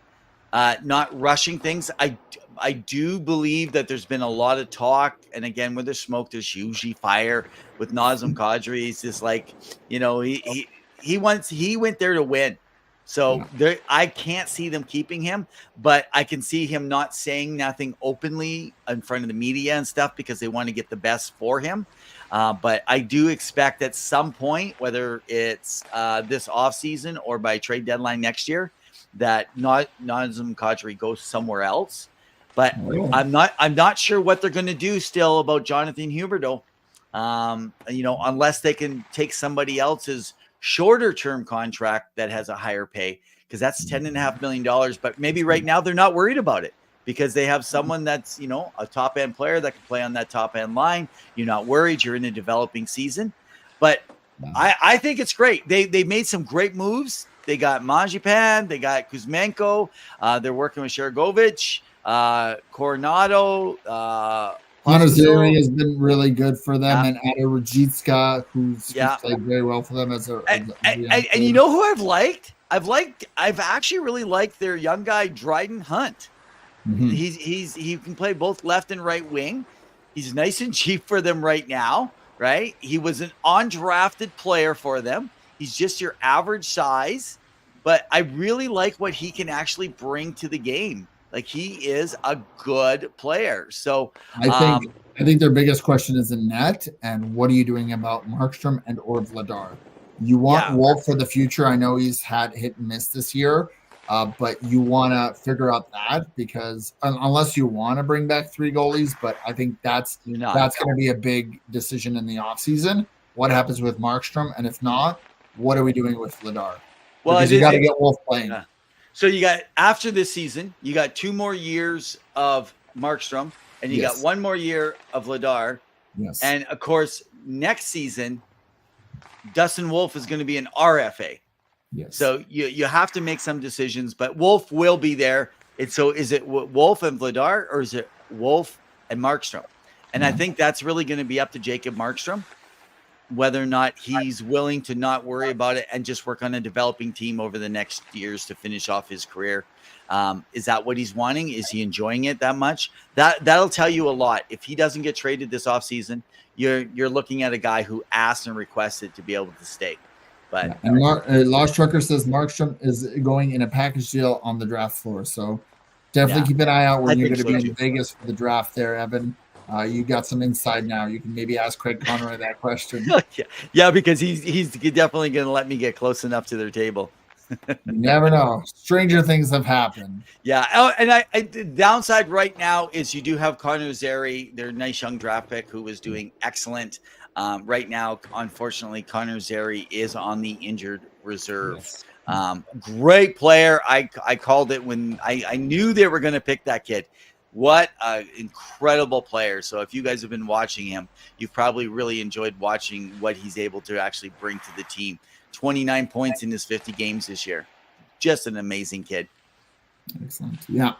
not rushing things. I do believe that there's been a lot of talk. And again, when there's smoke, there's usually fire with Nazem Kadri. He's just like, he went there to win. So I can't see them keeping him, but I can see him not saying nothing openly in front of the media and stuff because they want to get the best for him. But I do expect at some point, whether it's this offseason or by trade deadline next year, that Nazem Kadri goes somewhere else. But I'm not sure what they're going to do still about Jonathan Huberdeau. Unless they can take somebody else's shorter term contract that has a higher pay, because that's $10.5 million. But maybe right now they're not worried about it because they have someone that's, a top end player that can play on that top end line. You're not worried. You're in a developing season. But I think it's great. They made some great moves. They got Mangipan. They got Kuzmenko. They're working with Shergovich, Coronado. Honozeri has been really good for them, and Ada Rajitska, who's played very well for them and you know who I've liked? I've actually really liked their young guy Dryden Hunt. Mm-hmm. He can play both left and right wing. He's nice and cheap for them right now, right? He was an undrafted player for them. He's just your average size, but I really like what he can actually bring to the game. Like, he is a good player. So I think their biggest question is in net, and what are you doing about Markstrom and or Vladar? You want Wolf for the future. I know he's had hit and miss this year, but you want to figure out that, because unless you want to bring back 3 goalies, but I think that's going to be a big decision in the offseason. What happens with Markstrom? And if not, what are we doing with Vladar? Well, because you got to get Wolf playing. Yeah. So you got, after this season, you got 2 more years of Markstrom, and you got 1 more year of Vladar. Yes. And of course, next season, Dustin Wolf is going to be an RFA. Yes. So you have to make some decisions, but Wolf will be there. So is it Wolf and Vladar, or is it Wolf and Markstrom? And I think that's really going to be up to Jacob Markstrom, whether or not he's willing to not worry about it and just work on a developing team over the next years to finish off his career. Is that what he's wanting? Is he enjoying it that much? That'll tell you a lot. If he doesn't get traded this offseason, you're looking at a guy who asked and requested to be able to stay. But and Lost Trucker says Markstrom is going in a package deal on the draft floor. So definitely keep an eye out when you're going to be in Vegas for the draft there, Evan. You got some insight now. You can maybe ask Craig Conroy that question. Yeah, because he's definitely going to let me get close enough to their table. You never know. Stranger things have happened. Yeah. Oh, and the downside right now is you do have Connor Zary, their nice young draft pick, who is doing excellent. Right now, unfortunately, Connor Zary is on the injured reserve. Yes. Great player. I called it when I knew they were going to pick that kid. What an incredible player. So if you guys have been watching him, you've probably really enjoyed watching what he's able to actually bring to the team. 29 points in his 50 games this year. Just an amazing kid. Excellent. Yeah.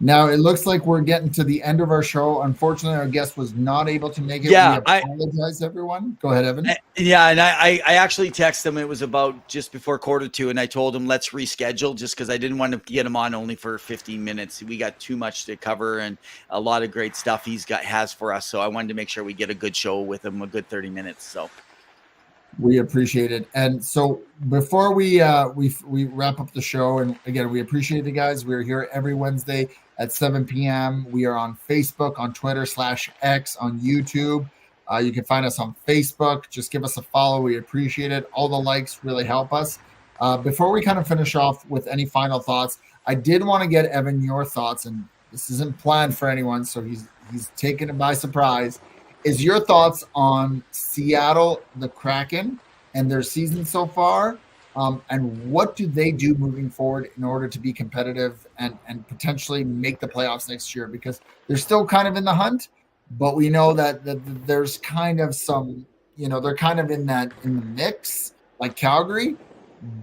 Now it looks like we're getting to the end of our show. Unfortunately, our guest was not able to make it. Yeah, we apologize, everyone. Go ahead, Evan. Yeah, and I actually texted him. It was about just before 1:45, and I told him let's reschedule just because I didn't want to get him on only for 15 minutes. We got too much to cover and a lot of great stuff has for us. So I wanted to make sure we get a good show with him, a good 30 minutes. So we appreciate it. And so before we wrap up the show, and again, we appreciate it, guys. We're here every Wednesday at 7 p.m. We are on Facebook, on Twitter /X, on YouTube. You can find us on Facebook. Just give us a follow. We appreciate it. All the likes really help us. Before we kind of finish off with any final thoughts, I did want to get, Evan, your thoughts, and this isn't planned for anyone, so he's taken it by surprise. Is your thoughts on Seattle, the Kraken, and their season so far? And what do they do moving forward in order to be competitive and potentially make the playoffs next year? Because they're still kind of in the hunt, but we know that there's kind of some, they're kind of in the mix, like Calgary,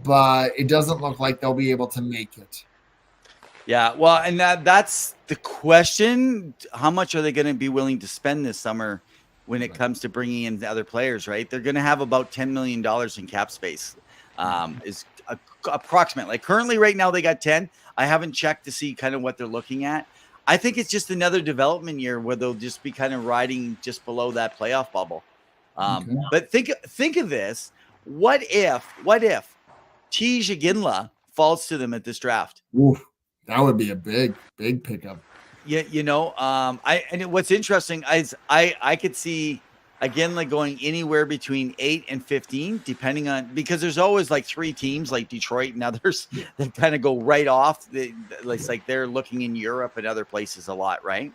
but it doesn't look like they'll be able to make it. Yeah, well, and that's the question. How much are they going to be willing to spend this summer when it comes to bringing in the other players, right? They're going to have about $10 million in cap space. Is approximately. Like currently right now they got 10. I haven't checked to see kind of what they're looking at. I think it's just another development year where they'll just be kind of riding just below that playoff bubble. But think of this. What if Tej Ginla falls to them at this draft? Oof, that would be a big pickup. Yeah, what's interesting is I could see again, like going anywhere between 8 and 15, depending on, because there's always like 3 teams like Detroit and others that kind of go right off. It's like they're looking in Europe and other places a lot, right?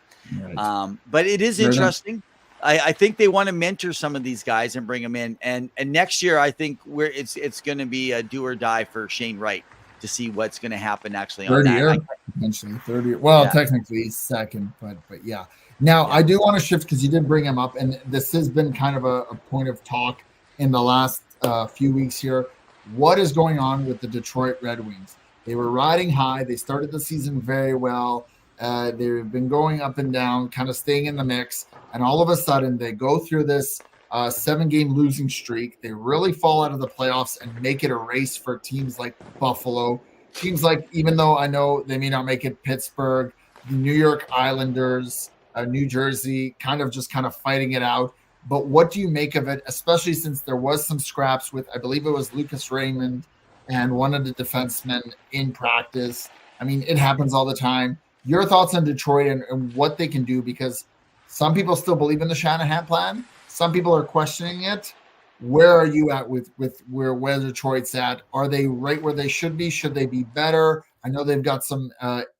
But it is interesting. I think they want to mentor some of these guys and bring them in. And next year, I think it's going to be a do or die for Shane Wright to see what's going to happen actually on Third that. year, potentially third year. Well, Yeah. technically he's second, but yeah. Now I do want to shift because you did bring him up, and this has been kind of a point of talk in the last few weeks here. What is going on with the Detroit Red Wings? They were riding high. They started the season very well. They've been going up and down, kind of staying in the mix. And all of a sudden, they go through this 7-game losing streak. They really fall out of the playoffs and make it a race for teams like Buffalo. Teams like, even though I know they may not make it, Pittsburgh, the New York Islanders, New Jersey, kind of fighting it out. But what do you make of it, especially since there was some scraps with, I believe it was Lucas Raymond and one of the defensemen in practice? I mean, it happens all the time. Your thoughts on Detroit and what they can do, because some people still believe in the Shanahan plan. Some people are questioning it. Where are you at with where Detroit's at? Are they right where they should be? Should they be better? I know they've got some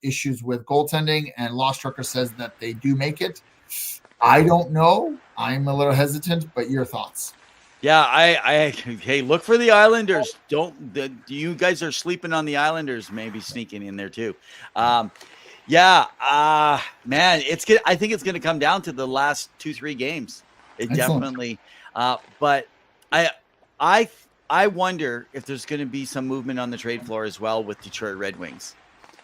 issues with goaltending, and Lost Trucker says that they do make it. I don't know. I'm a little hesitant, but your thoughts? Yeah, hey, look for the Islanders. You guys are sleeping on the Islanders, maybe sneaking in there too. Man, it's good. I think it's going to come down to the last 2-3 games. It Excellent. definitely. But I wonder if there's going to be some movement on the trade floor as well with Detroit Red Wings,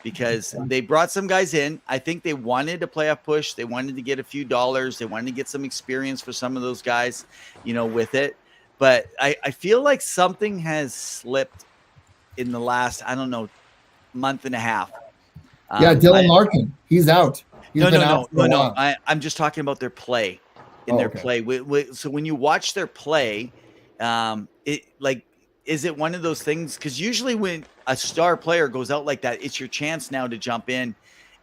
because they brought some guys in. I think they wanted a playoff push. They wanted to get a few dollars. They wanted to get some experience for some of those guys, with it. But I feel like something has slipped in the last, I don't know, month and a half. Dylan Larkin, he's out. No. I'm just talking about their play. Play. So when you watch their play, is it one of those things? Because usually when a star player goes out like that, it's your chance now to jump in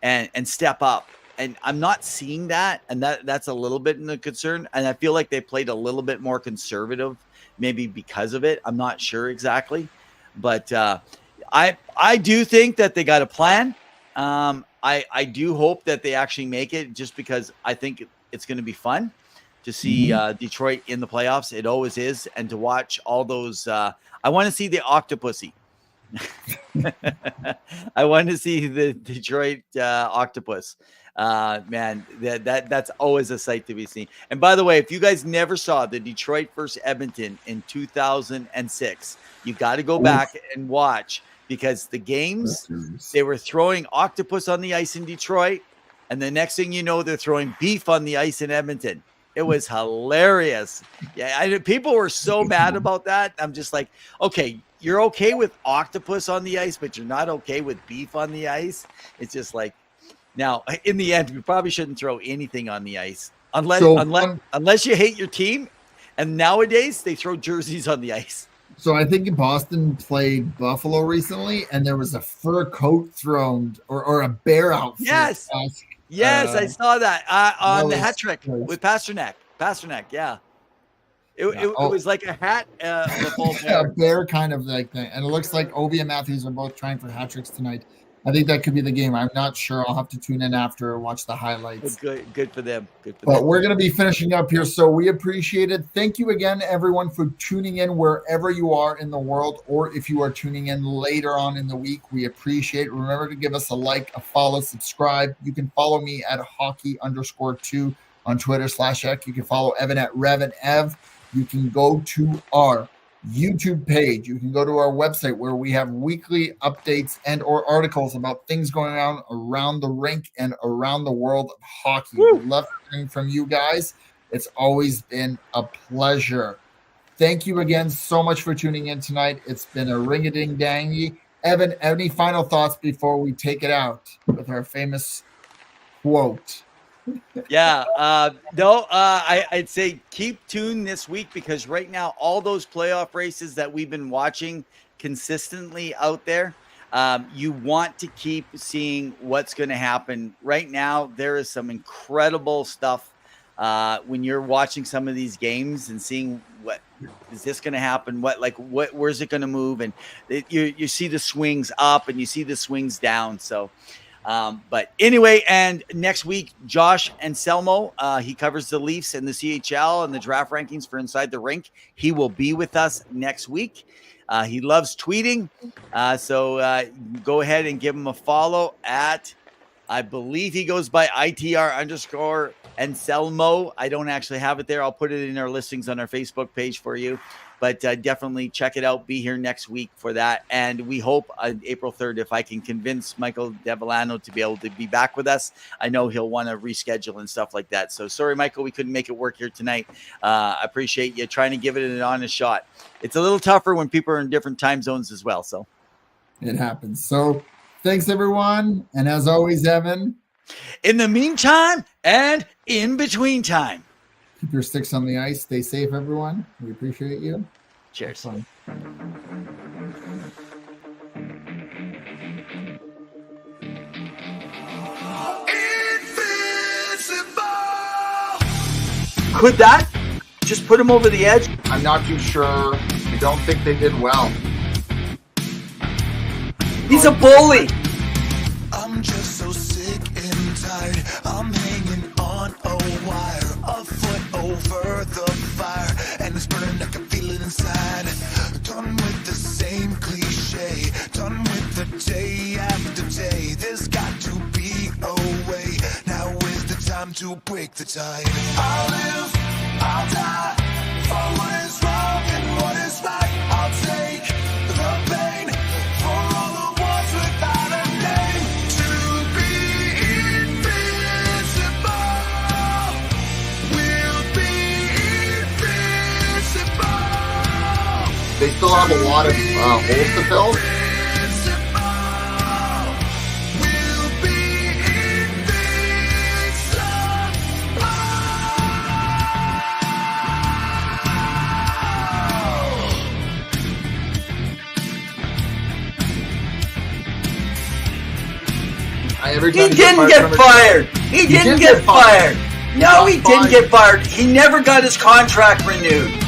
and step up. And I'm not seeing that, and that's a little bit in the concern. And I feel like they played a little bit more conservative, maybe because of it. I'm not sure exactly, but I do think that they got a plan. I do hope that they actually make it, just because I think it's going to be fun to see Detroit in the playoffs. It always is. And to watch all those, I want to see the Octopussy. I want to see the Detroit Octopus. Man, that's always a sight to be seen. And by the way, if you guys never saw the Detroit versus Edmonton in 2006, you got to go back and watch, because the games, they were throwing octopus on the ice in Detroit, and the next thing you know, they're throwing beef on the ice in Edmonton. It was hilarious. Yeah, people were so mad about that. I'm just like, okay, you're okay with octopus on the ice, but you're not okay with beef on the ice. It's just like, now in the end, we probably shouldn't throw anything on the ice unless you hate your team. And nowadays they throw jerseys on the ice. So I think Boston played Buffalo recently, and there was a fur coat thrown or a bear outfit. Yes, I saw that on the hat trick with Pasternak. Yeah. It was like a hat. A bear kind of like thing. And it looks like Ovi and Matthews are both trying for hat tricks tonight. I think that could be the game. I'm not sure. I'll have to tune in after and watch the highlights. Good for them. But we're going to be finishing up here, so we appreciate it. Thank you again, everyone, for tuning in wherever you are in the world, or if you are tuning in later on in the week. We appreciate it. Remember to give us a like, a follow, subscribe. You can follow me at hockey_2 on Twitter/X. You can follow Evan at Rev and Ev. You can go to our YouTube page. You can go to our website where we have weekly updates and or articles about things going on around the rink and around the world of hockey. We love hearing from you guys. It's always been a pleasure. Thank you again so much for tuning in tonight. It's been a ring-a-ding-dangy. Evan, any final thoughts before we take it out with our famous quote? I'd say keep tuned this week, because right now all those playoff races that we've been watching consistently out there, you want to keep seeing what's going to happen. Right now there is some incredible stuff when you're watching some of these games and seeing what is this going to happen, where's it going to move, and you see the swings up and you see the swings down. So But anyway, and next week, Josh Anselmo, he covers the Leafs and the CHL and the draft rankings for Inside the Rink. He will be with us next week. He loves tweeting. So go ahead and give him a follow at, I believe he goes by ITR_ Anselmo. I don't actually have it there. I'll put it in our listings on our Facebook page for you. But definitely check it out. Be here next week for that. And we hope on April 3rd, if I can convince Michael Devellano to be able to be back with us, I know he'll want to reschedule and stuff like that. So sorry, Michael, we couldn't make it work here tonight. I appreciate you trying to give it an honest shot. It's a little tougher when people are in different time zones as well. So it happens. So thanks, everyone. And as always, Evan, in the meantime and in between time, keep your sticks on the ice. Stay safe, everyone. We appreciate you. Cheers. Could that just put him over the edge? I'm not too sure. I don't think they did well. He's a bully. I'm just so sick and tired. I'm hanging on a wire, a foot over the fire, and it's burning. I can feel it inside. Done with the same cliche, done with the day after day. There's got to be a way. Now is the time to break the tide. I'll live, I'll die for what is wrong and what is right. I'll take the pain for all the ones without a name. To be invincible, we'll be invincible. They still have a lot of holes to fill. We'll be Every He time didn't get fired. He didn't get fired. No, he didn't get fired. He never got his contract renewed.